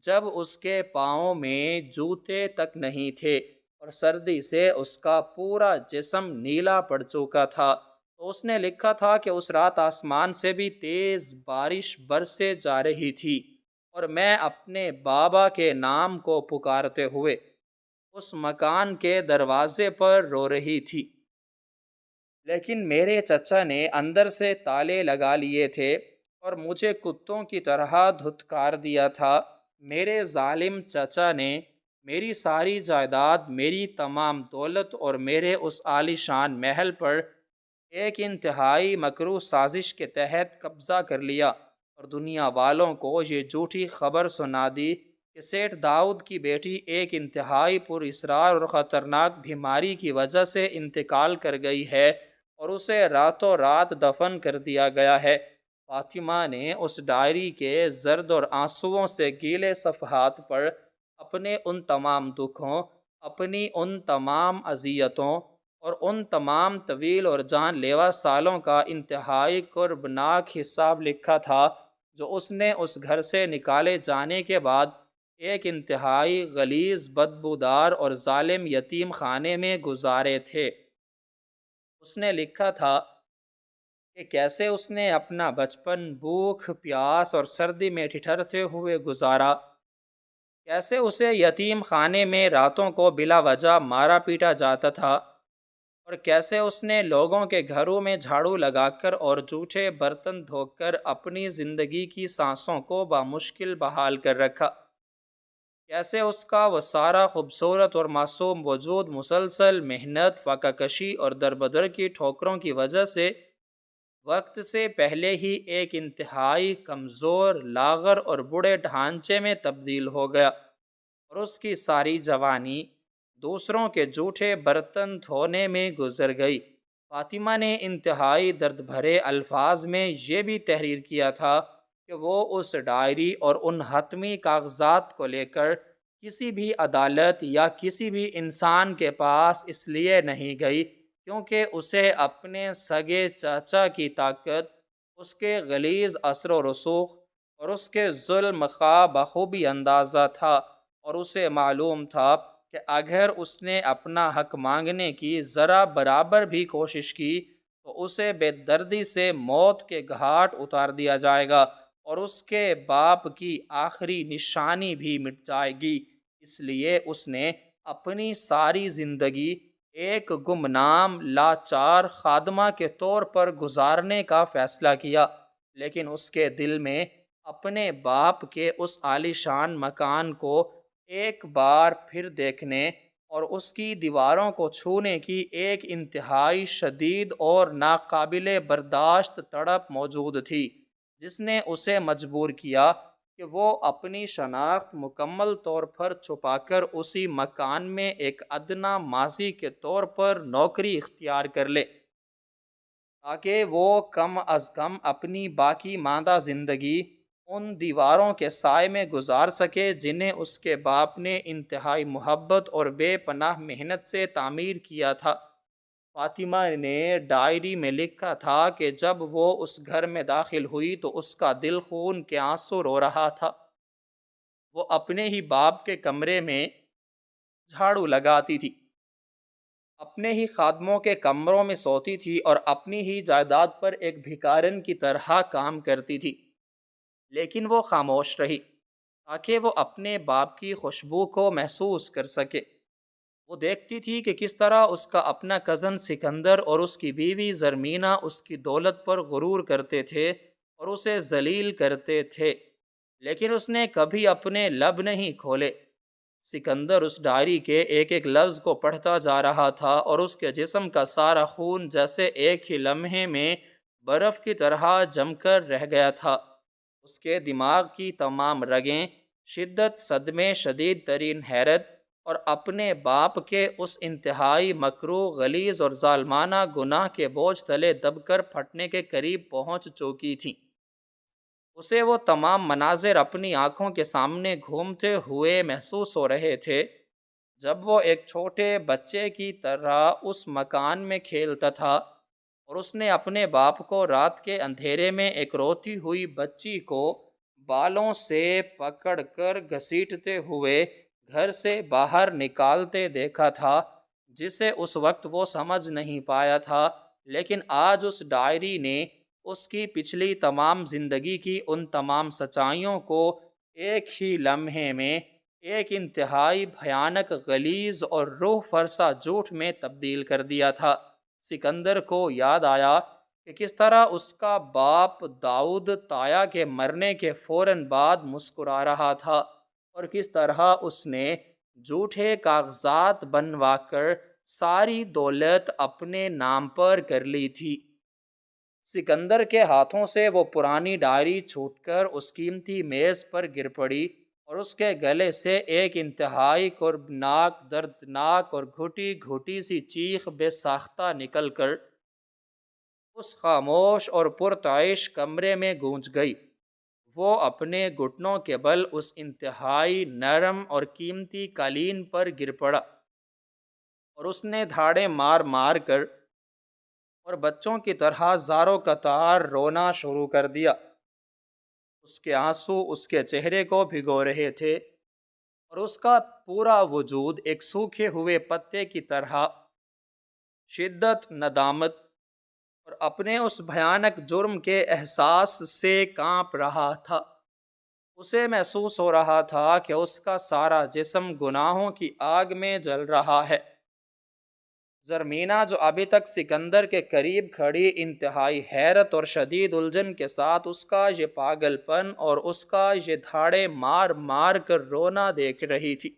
جب اس کے پاؤں میں جوتے تک نہیں تھے اور سردی سے اس کا پورا جسم نیلا پڑ چکا تھا۔ تو اس نے لکھا تھا کہ اس رات آسمان سے بھی تیز بارش برسے جا رہی تھی اور میں اپنے بابا کے نام کو پکارتے ہوئے اس مکان کے دروازے پر رو رہی تھی، لیکن میرے چچا نے اندر سے تالے لگا لیے تھے اور مجھے کتوں کی طرح دھتکار دیا تھا۔ میرے ظالم چچا نے میری ساری جائیداد، میری تمام دولت اور میرے اس عالی شان محل پر ایک انتہائی مکروہ سازش کے تحت قبضہ کر لیا اور دنیا والوں کو یہ جھوٹی خبر سنا دی کہ سیٹھ داؤد کی بیٹی ایک انتہائی پر اسرار اور خطرناک بیماری کی وجہ سے انتقال کر گئی ہے اور اسے راتوں رات دفن کر دیا گیا ہے۔ فاطمہ نے اس ڈائری کے زرد اور آنسوؤں سے گیلے صفحات پر اپنے ان تمام دکھوں، اپنی ان تمام اذیتوں اور ان تمام طویل اور جان لیوا سالوں کا انتہائی کربناک حساب لکھا تھا جو اس نے اس گھر سے نکالے جانے کے بعد ایک انتہائی غلیظ، بدبودار اور ظالم یتیم خانے میں گزارے تھے۔ اس نے لکھا تھا کہ کیسے اس نے اپنا بچپن بھوک، پیاس اور سردی میں ٹھٹھرتے ہوئے گزارا، کیسے اسے یتیم خانے میں راتوں کو بلا وجہ مارا پیٹا جاتا تھا، اور کیسے اس نے لوگوں کے گھروں میں جھاڑو لگا کر اور جھوٹے برتن دھو کر اپنی زندگی کی سانسوں کو بامشکل بحال کر رکھا، کیسے اس کا وہ سارا خوبصورت اور معصوم وجود مسلسل محنت، فاقہ کشی اور دربدر کی ٹھوکروں کی وجہ سے وقت سے پہلے ہی ایک انتہائی کمزور، لاغر اور بوڑھے ڈھانچے میں تبدیل ہو گیا، اور اس کی ساری جوانی دوسروں کے جھوٹے برتن دھونے میں گزر گئی۔ فاطمہ نے انتہائی درد بھرے الفاظ میں یہ بھی تحریر کیا تھا کہ وہ اس ڈائری اور ان حتمی کاغذات کو لے کر کسی بھی عدالت یا کسی بھی انسان کے پاس اس لیے نہیں گئی کیونکہ اسے اپنے سگے چاچا کی طاقت، اس کے غلیظ اثر و رسوخ اور اس کے ظلم کا بخوبی اندازہ تھا، اور اسے معلوم تھا کہ اگر اس نے اپنا حق مانگنے کی ذرا برابر بھی کوشش کی تو اسے بے دردی سے موت کے گھاٹ اتار دیا جائے گا اور اس کے باپ کی آخری نشانی بھی مٹ جائے گی۔ اس لیے اس نے اپنی ساری زندگی ایک گمنام لاچار خادمہ کے طور پر گزارنے کا فیصلہ کیا، لیکن اس کے دل میں اپنے باپ کے اس عالیشان مکان کو ایک بار پھر دیکھنے اور اس کی دیواروں کو چھونے کی ایک انتہائی شدید اور ناقابل برداشت تڑپ موجود تھی جس نے اسے مجبور کیا کہ وہ اپنی شناخت مکمل طور پر چھپا کر اسی مکان میں ایک ادنیٰ ماضی کے طور پر نوکری اختیار کر لے۔ تاکہ وہ کم از کم اپنی باقی ماندہ زندگی ان دیواروں کے سائے میں گزار سکے جنہیں اس کے باپ نے انتہائی محبت اور بے پناہ محنت سے تعمیر کیا تھا۔ فاطمہ نے ڈائری میں لکھا تھا کہ جب وہ اس گھر میں داخل ہوئی تو اس کا دل خون کے آنسو رو رہا تھا۔ وہ اپنے ہی باپ کے کمرے میں جھاڑو لگاتی تھی، اپنے ہی خادموں کے کمروں میں سوتی تھی اور اپنی ہی جائیداد پر ایک بھکارن کی طرح کام کرتی تھی، لیکن وہ خاموش رہی تاکہ وہ اپنے باپ کی خوشبو کو محسوس کر سکے۔ وہ دیکھتی تھی کہ کس طرح اس کا اپنا کزن سکندر اور اس کی بیوی زرمینہ اس کی دولت پر غرور کرتے تھے اور اسے ذلیل کرتے تھے، لیکن اس نے کبھی اپنے لب نہیں کھولے۔ سکندر اس ڈائری کے ایک ایک لفظ کو پڑھتا جا رہا تھا اور اس کے جسم کا سارا خون جیسے ایک ہی لمحے میں برف کی طرح جم کر رہ گیا تھا۔ اس کے دماغ کی تمام رگیں شدت، صدمے، شدید ترین حیرت اور اپنے باپ کے اس انتہائی مکروہ، غلیظ اور ظالمانہ گناہ کے بوجھ تلے دب کر پھٹنے کے قریب پہنچ چکی تھیں۔ اسے وہ تمام مناظر اپنی آنکھوں کے سامنے گھومتے ہوئے محسوس ہو رہے تھے۔ جب وہ ایک چھوٹے بچے کی طرح اس مکان میں کھیلتا تھا اور اس نے اپنے باپ کو رات کے اندھیرے میں ایک روتی ہوئی بچی کو بالوں سے پکڑ کر گھسیٹتے ہوئے گھر سے باہر نکالتے دیکھا تھا، جسے اس وقت وہ سمجھ نہیں پایا تھا، لیکن آج اس ڈائری نے اس کی پچھلی تمام زندگی کی ان تمام سچائیوں کو ایک ہی لمحے میں ایک انتہائی بھیانک، غلیظ اور روح فرسا جھوٹ میں تبدیل کر دیا تھا۔ سکندر کو یاد آیا کہ کس طرح اس کا باپ داؤد تایا کے مرنے کے فوراً بعد مسکرا رہا تھا اور کس طرح اس نے جھوٹے کاغذات بنوا کر ساری دولت اپنے نام پر کر لی تھی۔ سکندر کے ہاتھوں سے وہ پرانی ڈائری چھوٹ کر اس قیمتی میز پر گر پڑی اور اس کے گلے سے ایک انتہائی کربناک، دردناک اور گھٹی گھٹی سی چیخ بے ساختہ نکل کر اس خاموش اور پرتعیش کمرے میں گونج گئی۔ وہ اپنے گھٹنوں کے بل اس انتہائی نرم اور قیمتی قالین پر گر پڑا اور اس نے دھاڑیں مار مار کر اور بچوں کی طرح زاروں قطار رونا شروع کر دیا۔ اس کے آنسو اس کے چہرے کو بھگو رہے تھے اور اس کا پورا وجود ایک سوکھے ہوئے پتے کی طرح شدت، ندامت اور اپنے اس بھیانک جرم کے احساس سے کانپ رہا تھا۔ اسے محسوس ہو رہا تھا کہ اس کا سارا جسم گناہوں کی آگ میں جل رہا ہے۔ زرمینہ، جو ابھی تک سکندر کے قریب کھڑی انتہائی حیرت اور شدید الجھن کے ساتھ اس کا یہ پاگل پن اور اس کا یہ دھاڑے مار مار کر رونا دیکھ رہی تھی،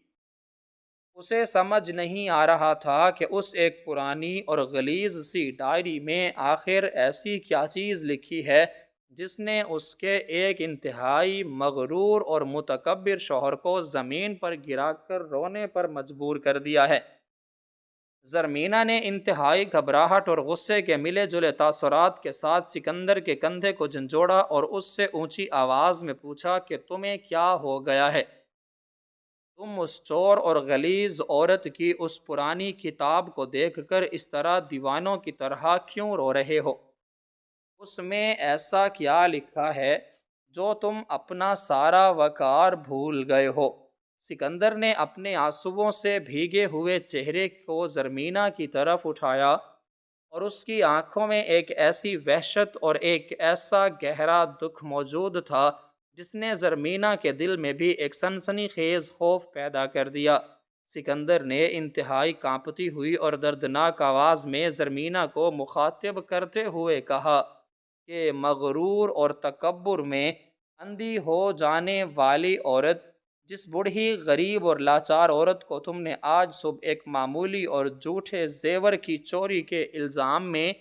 اسے سمجھ نہیں آ رہا تھا کہ اس ایک پرانی اور غلیظ سی ڈائری میں آخر ایسی کیا چیز لکھی ہے جس نے اس کے ایک انتہائی مغرور اور متکبر شوہر کو زمین پر گرا کر رونے پر مجبور کر دیا ہے۔ زرمینہ نے انتہائی گھبراہٹ اور غصے کے ملے جلے تاثرات کے ساتھ سکندر کے کندھے کو جھنجھوڑا اور اس سے اونچی آواز میں پوچھا کہ تمہیں کیا ہو گیا ہے؟ تم اس چور اور غلیظ عورت کی اس پرانی کتاب کو دیکھ کر اس طرح دیوانوں کی طرح کیوں رو رہے ہو؟ اس میں ایسا کیا لکھا ہے جو تم اپنا سارا وقار بھول گئے ہو؟ سکندر نے اپنے آنسوؤں سے بھیگے ہوئے چہرے کو زرمینہ کی طرف اٹھایا اور اس کی آنکھوں میں ایک ایسی وحشت اور ایک ایسا گہرا دکھ موجود تھا جس نے زرمینہ کے دل میں بھی ایک سنسنی خیز خوف پیدا کر دیا۔ سکندر نے انتہائی کانپتی ہوئی اور دردناک آواز میں زرمینہ کو مخاطب کرتے ہوئے کہا کہ مغرور اور تکبر میں اندھی ہو جانے والی عورت، جس بوڑھی، غریب اور لاچار عورت کو تم نے آج صبح ایک معمولی اور جھوٹے زیور کی چوری کے الزام میں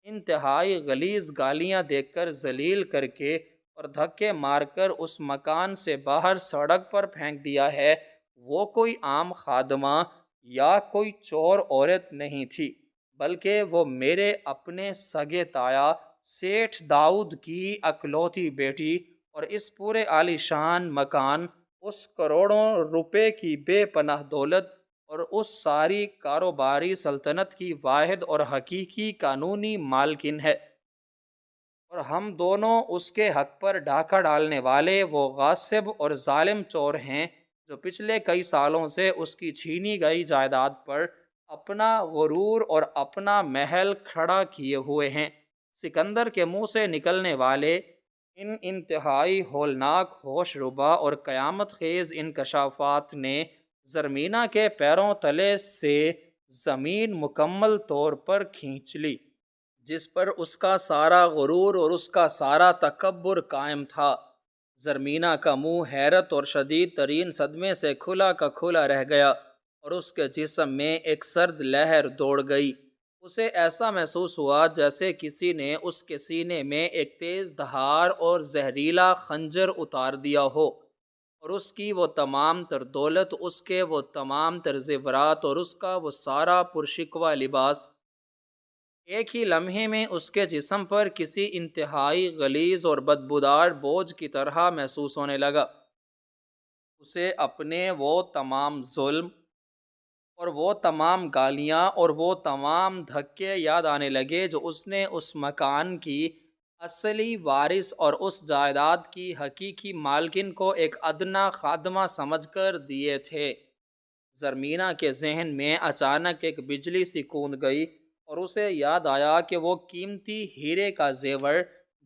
انتہائی غلیظ گالیاں دے کر ذلیل کر کے اور دھکے مار کر اس مکان سے باہر سڑک پر پھینک دیا ہے، وہ کوئی عام خادمہ یا کوئی چور عورت نہیں تھی، بلکہ وہ میرے اپنے سگے تایا سیٹھ داؤد کی اکلوتی بیٹی، اور اس پورے عالیشان مکان، اس کروڑوں روپے کی بے پناہ دولت اور اس ساری کاروباری سلطنت کی واحد اور حقیقی قانونی مالکن ہے، اور ہم دونوں اس کے حق پر ڈاکہ ڈالنے والے وہ غاصب اور ظالم چور ہیں جو پچھلے کئی سالوں سے اس کی چھینی گئی جائیداد پر اپنا غرور اور اپنا محل کھڑا کیے ہوئے ہیں۔ سکندر کے منہ سے نکلنے والے ان انتہائی ہولناک، ہوش ربا اور قیامت خیز انکشافات نے زرمینہ کے پیروں تلے سے زمین مکمل طور پر کھینچ لی، جس پر اس کا سارا غرور اور اس کا سارا تکبر قائم تھا۔ زرمینہ کا منہ حیرت اور شدید ترین صدمے سے کھلا کا کھلا رہ گیا، اور اس کے جسم میں ایک سرد لہر دوڑ گئی۔ اسے ایسا محسوس ہوا جیسے کسی نے اس کے سینے میں ایک تیز دھار اور زہریلا خنجر اتار دیا ہو، اور اس کی وہ تمام تر دولت، اس کے وہ تمام تر زیورات اور اس کا وہ سارا پرشکوہ لباس ایک ہی لمحے میں اس کے جسم پر کسی انتہائی غلیظ اور بدبودار بوجھ کی طرح محسوس ہونے لگا۔ اسے اپنے وہ تمام ظلم اور وہ تمام گالیاں اور وہ تمام دھکے یاد آنے لگے جو اس نے اس مکان کی اصلی وارث اور اس جائیداد کی حقیقی مالکن کو ایک ادنا خادمہ سمجھ کر دیے تھے۔ زرمینہ کے ذہن میں اچانک ایک بجلی سی کوند گئی، اور اسے یاد آیا کہ وہ قیمتی ہیرے کا زیور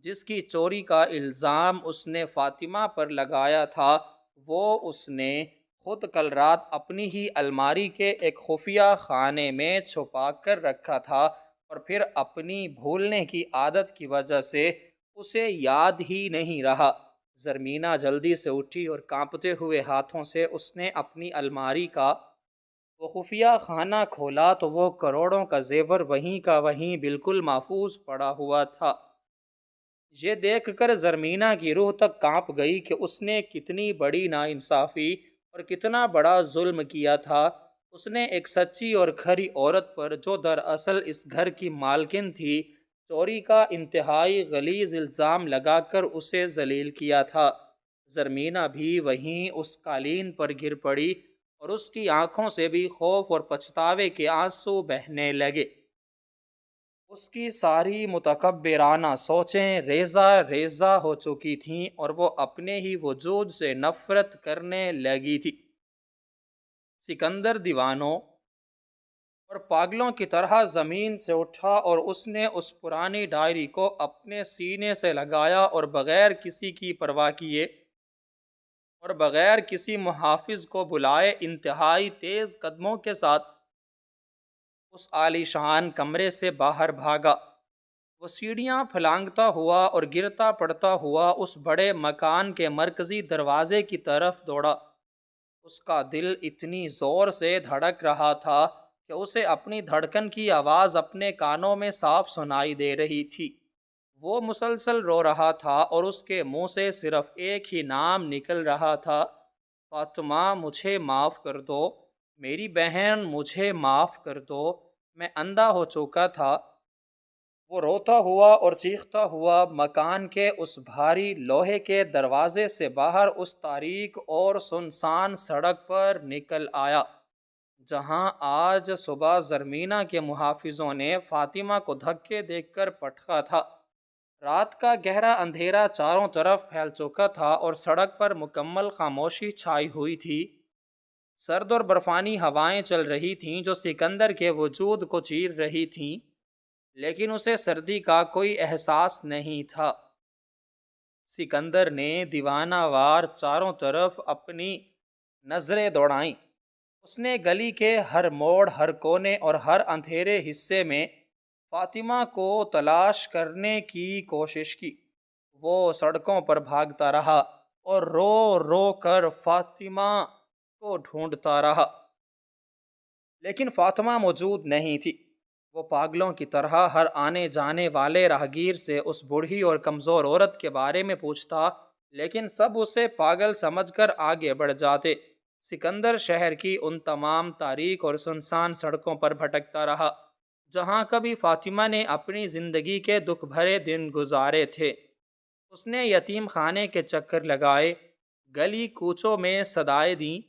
جس کی چوری کا الزام اس نے فاطمہ پر لگایا تھا، وہ اس نے خود کل رات اپنی ہی الماری کے ایک خفیہ خانے میں چھپا کر رکھا تھا، اور پھر اپنی بھولنے کی عادت کی وجہ سے اسے یاد ہی نہیں رہا۔ زرمینہ جلدی سے اٹھی اور کانپتے ہوئے ہاتھوں سے اس نے اپنی الماری کا وہ خفیہ خانہ کھولا تو وہ کروڑوں کا زیور وہیں کا وہیں بالکل محفوظ پڑا ہوا تھا۔ یہ دیکھ کر زرمینہ کی روح تک کانپ گئی کہ اس نے کتنی بڑی ناانصافی اور کتنا بڑا ظلم کیا تھا۔ اس نے ایک سچی اور کھری عورت پر، جو دراصل اس گھر کی مالکن تھی، چوری کا انتہائی غلیظ الزام لگا کر اسے ذلیل کیا تھا۔ زرمینہ بھی وہیں اس قالین پر گر پڑی، اور اس کی آنکھوں سے بھی خوف اور پچھتاوے کے آنسو بہنے لگے۔ اس کی ساری متکبرانہ سوچیں ریزہ ریزہ ہو چکی تھیں، اور وہ اپنے ہی وجود سے نفرت کرنے لگی تھی۔ سکندر دیوانوں اور پاگلوں کی طرح زمین سے اٹھا، اور اس نے اس پرانی ڈائری کو اپنے سینے سے لگایا، اور بغیر کسی کی پرواہ کیے اور بغیر کسی محافظ کو بلائے انتہائی تیز قدموں کے ساتھ اس عالی شان کمرے سے باہر بھاگا۔ وہ سیڑھیاں پھلانگتا ہوا اور گرتا پڑتا ہوا اس بڑے مکان کے مرکزی دروازے کی طرف دوڑا۔ اس کا دل اتنی زور سے دھڑک رہا تھا کہ اسے اپنی دھڑکن کی آواز اپنے کانوں میں صاف سنائی دے رہی تھی۔ وہ مسلسل رو رہا تھا، اور اس کے منہ سے صرف ایک ہی نام نکل رہا تھا: فاطمہ، مجھے معاف کر دو، میری بہن، مجھے معاف کر دو، میں اندھا ہو چکا تھا۔ وہ روتا ہوا اور چیختا ہوا مکان کے اس بھاری لوہے کے دروازے سے باہر اس تاریک اور سنسان سڑک پر نکل آیا، جہاں آج صبح زرمینہ کے محافظوں نے فاطمہ کو دھکے دیکھ کر پٹکا تھا۔ رات کا گہرا اندھیرا چاروں طرف پھیل چکا تھا، اور سڑک پر مکمل خاموشی چھائی ہوئی تھی۔ سرد اور برفانی ہوائیں چل رہی تھیں جو سکندر کے وجود کو چیر رہی تھیں، لیکن اسے سردی کا کوئی احساس نہیں تھا۔ سکندر نے دیوانہ وار چاروں طرف اپنی نظریں دوڑائیں۔ اس نے گلی کے ہر موڑ، ہر کونے اور ہر اندھیرے حصے میں فاطمہ کو تلاش کرنے کی کوشش کی۔ وہ سڑکوں پر بھاگتا رہا اور رو رو کر فاطمہ کو ڈھونڈتا رہا، لیکن فاطمہ موجود نہیں تھی۔ وہ پاگلوں کی طرح ہر آنے جانے والے راہگیر سے اس بوڑھی اور کمزور عورت کے بارے میں پوچھتا، لیکن سب اسے پاگل سمجھ کر آگے بڑھ جاتے۔ سکندر شہر کی ان تمام تاریک اور سنسان سڑکوں پر بھٹکتا رہا جہاں کبھی فاطمہ نے اپنی زندگی کے دکھ بھرے دن گزارے تھے، اس نے یتیم خانے کے چکر لگائے، گلی کوچوں میں صدائیں دیں،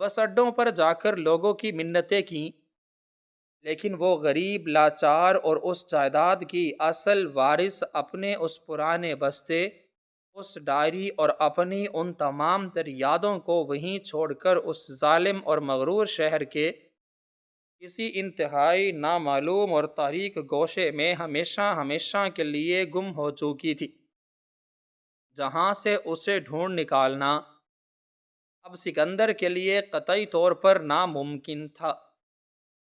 بس اڈوں پر جا کر لوگوں کی منتیں کیں، لیکن وہ غریب، لاچار اور اس جائیداد کی اصل وارث اپنے اس پرانے بستے، اس ڈائری اور اپنی ان تمام تر یادوں کو وہیں چھوڑ کر اس ظالم اور مغرور شہر کے کسی انتہائی نامعلوم اور تاریک گوشے میں ہمیشہ ہمیشہ کے لیے گم ہو چکی تھی، جہاں سے اسے ڈھونڈ نکالنا اب سکندر کے لیے قطعی طور پر ناممکن تھا۔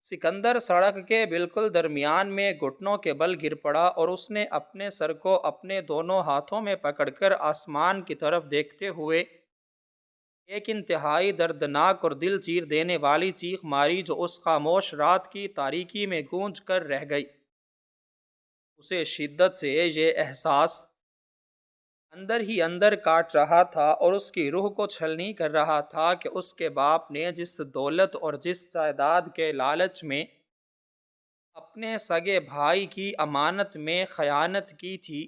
سکندر سڑک کے بالکل درمیان میں گھٹنوں کے بل گر پڑا اور اس نے اپنے سر کو اپنے دونوں ہاتھوں میں پکڑ کر آسمان کی طرف دیکھتے ہوئے ایک انتہائی دردناک اور دل چیر دینے والی چیخ ماری جو اس خاموش رات کی تاریکی میں گونج کر رہ گئی۔ اسے شدت سے یہ احساس اندر ہی اندر کاٹ رہا تھا اور اس کی روح کو چھلنی کر رہا تھا کہ اس کے باپ نے جس دولت اور جس جائیداد کے لالچ میں اپنے سگے بھائی کی امانت میں خیانت کی تھی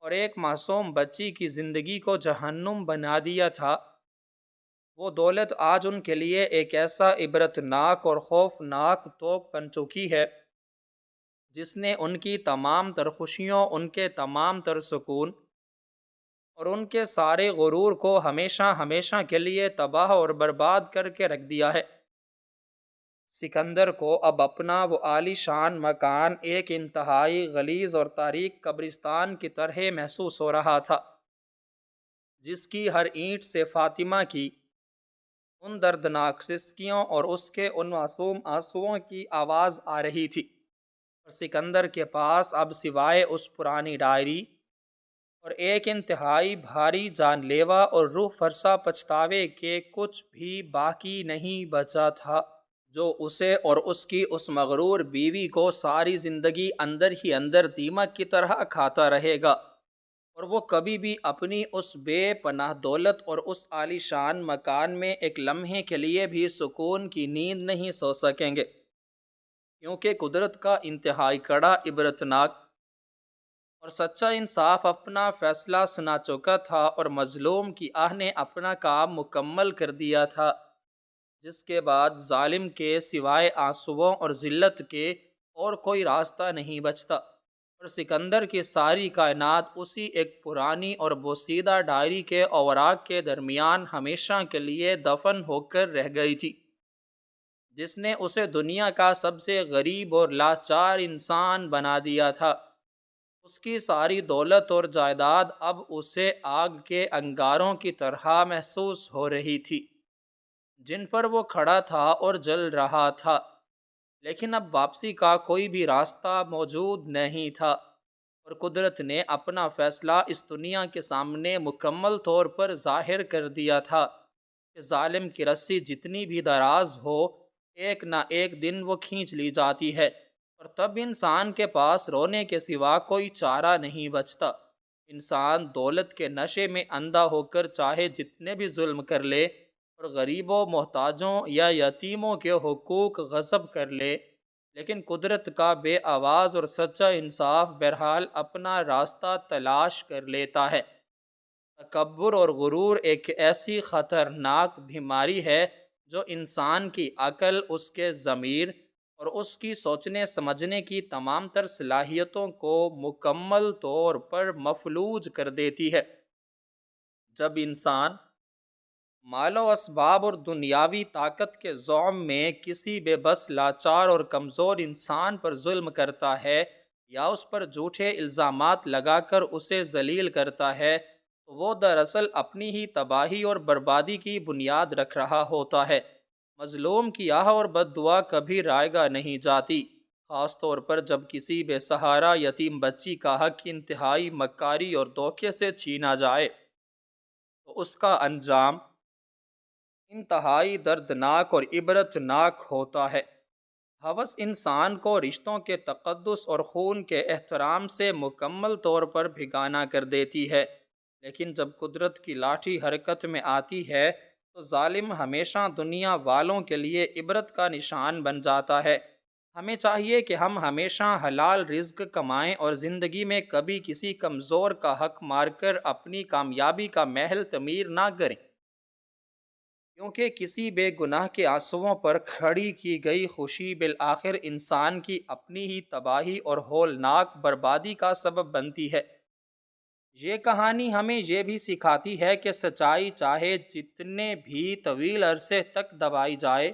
اور ایک معصوم بچی کی زندگی کو جہنم بنا دیا تھا، وہ دولت آج ان کے لیے ایک ایسا عبرتناک اور خوفناک توق بن چکی ہے جس نے ان کی تمام تر خوشیوں، ان کے تمام تر سکون اور ان کے سارے غرور کو ہمیشہ ہمیشہ کے لیے تباہ اور برباد کر کے رکھ دیا ہے۔ سکندر کو اب اپنا وہ عالی شان مکان ایک انتہائی غلیظ اور تاریک قبرستان کی طرح محسوس ہو رہا تھا، جس کی ہر اینٹ سے فاطمہ کی ان دردناک سسکیوں اور اس کے ان معصوم آنسوؤں کی آواز آ رہی تھی، اور سکندر کے پاس اب سوائے اس پرانی ڈائری اور ایک انتہائی بھاری جان لیوا اور روح فرسا پچھتاوے کے کچھ بھی باقی نہیں بچا تھا، جو اسے اور اس کی اس مغرور بیوی کو ساری زندگی اندر ہی اندر دیمک کی طرح کھاتا رہے گا، اور وہ کبھی بھی اپنی اس بے پناہ دولت اور اس عالی شان مکان میں ایک لمحے کے لیے بھی سکون کی نیند نہیں سو سکیں گے، کیونکہ قدرت کا انتہائی کڑا، عبرتناک اور سچا انصاف اپنا فیصلہ سنا چکا تھا اور مظلوم کی آہ نے اپنا کام مکمل کر دیا تھا، جس کے بعد ظالم کے سوائے آنسوؤں اور ذلت کے اور کوئی راستہ نہیں بچتا، اور سکندر کی ساری کائنات اسی ایک پرانی اور بوسیدہ ڈائری کے اوراق کے درمیان ہمیشہ کے لیے دفن ہو کر رہ گئی تھی، جس نے اسے دنیا کا سب سے غریب اور لاچار انسان بنا دیا تھا۔ اس کی ساری دولت اور جائیداد اب اسے آگ کے انگاروں کی طرح محسوس ہو رہی تھی، جن پر وہ کھڑا تھا اور جل رہا تھا، لیکن اب واپسی کا کوئی بھی راستہ موجود نہیں تھا، اور قدرت نے اپنا فیصلہ اس دنیا کے سامنے مکمل طور پر ظاہر کر دیا تھا کہ ظالم کی رسی جتنی بھی دراز ہو، ایک نہ ایک دن وہ کھینچ لی جاتی ہے، اور تب انسان کے پاس رونے کے سوا کوئی چارہ نہیں بچتا۔ انسان دولت کے نشے میں اندھا ہو کر چاہے جتنے بھی ظلم کر لے اور غریبوں، محتاجوں یا یتیموں کے حقوق غصب کر لے، لیکن قدرت کا بے آواز اور سچا انصاف بہرحال اپنا راستہ تلاش کر لیتا ہے۔ تکبر اور غرور ایک ایسی خطرناک بیماری ہے جو انسان کی عقل، اس کے ضمیر اور اس کی سوچنے سمجھنے کی تمام تر صلاحیتوں کو مکمل طور پر مفلوج کر دیتی ہے۔ جب انسان مال و اسباب اور دنیاوی طاقت کے زوم میں کسی بے بس، لاچار اور کمزور انسان پر ظلم کرتا ہے یا اس پر جھوٹے الزامات لگا کر اسے ذلیل کرتا ہے، تو وہ دراصل اپنی ہی تباہی اور بربادی کی بنیاد رکھ رہا ہوتا ہے۔ مظلوم کی آہ اور بد دعا کبھی رائیگاں نہیں جاتی، خاص طور پر جب کسی بے سہارا یتیم بچی کا حق انتہائی مکاری اور دھوکے سے چھینا جائے، تو اس کا انجام انتہائی دردناک اور عبرتناک ہوتا ہے۔ ہوس انسان کو رشتوں کے تقدس اور خون کے احترام سے مکمل طور پر بھگانا کر دیتی ہے، لیکن جب قدرت کی لاٹھی حرکت میں آتی ہے تو ظالم ہمیشہ دنیا والوں کے لیے عبرت کا نشان بن جاتا ہے۔ ہمیں چاہیے کہ ہم ہمیشہ حلال رزق کمائیں اور زندگی میں کبھی کسی کمزور کا حق مار کر اپنی کامیابی کا محل تعمیر نہ کریں، کیونکہ کسی بے گناہ کے آنسوؤں پر کھڑی کی گئی خوشی بالآخر انسان کی اپنی ہی تباہی اور ہولناک بربادی کا سبب بنتی ہے۔ یہ کہانی ہمیں یہ بھی سکھاتی ہے کہ سچائی چاہے جتنے بھی طویل عرصے تک دبائی جائے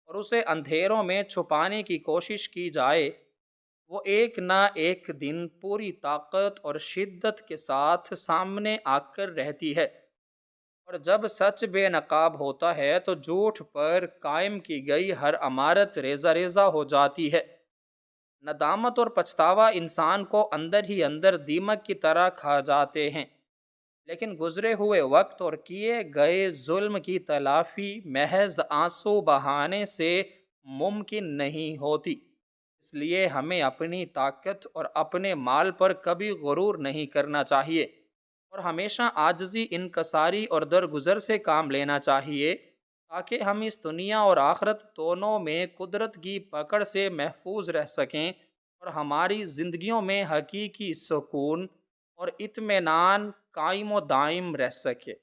اور اسے اندھیروں میں چھپانے کی کوشش کی جائے، وہ ایک نہ ایک دن پوری طاقت اور شدت کے ساتھ سامنے آ کر رہتی ہے، اور جب سچ بے نقاب ہوتا ہے تو جھوٹ پر قائم کی گئی ہر عمارت ریزہ ریزہ ہو جاتی ہے۔ ندامت اور پچھتاوا انسان کو اندر ہی اندر دیمک کی طرح کھا جاتے ہیں، لیکن گزرے ہوئے وقت اور کیے گئے ظلم کی تلافی محض آنسو بہانے سے ممکن نہیں ہوتی۔ اس لیے ہمیں اپنی طاقت اور اپنے مال پر کبھی غرور نہیں کرنا چاہیے، اور ہمیشہ عاجزی، انکساری اور درگزر سے کام لینا چاہیے، تاکہ ہم اس دنیا اور آخرت دونوں میں قدرت کی پکڑ سے محفوظ رہ سکیں اور ہماری زندگیوں میں حقیقی سکون اور اطمینان قائم و دائم رہ سکے۔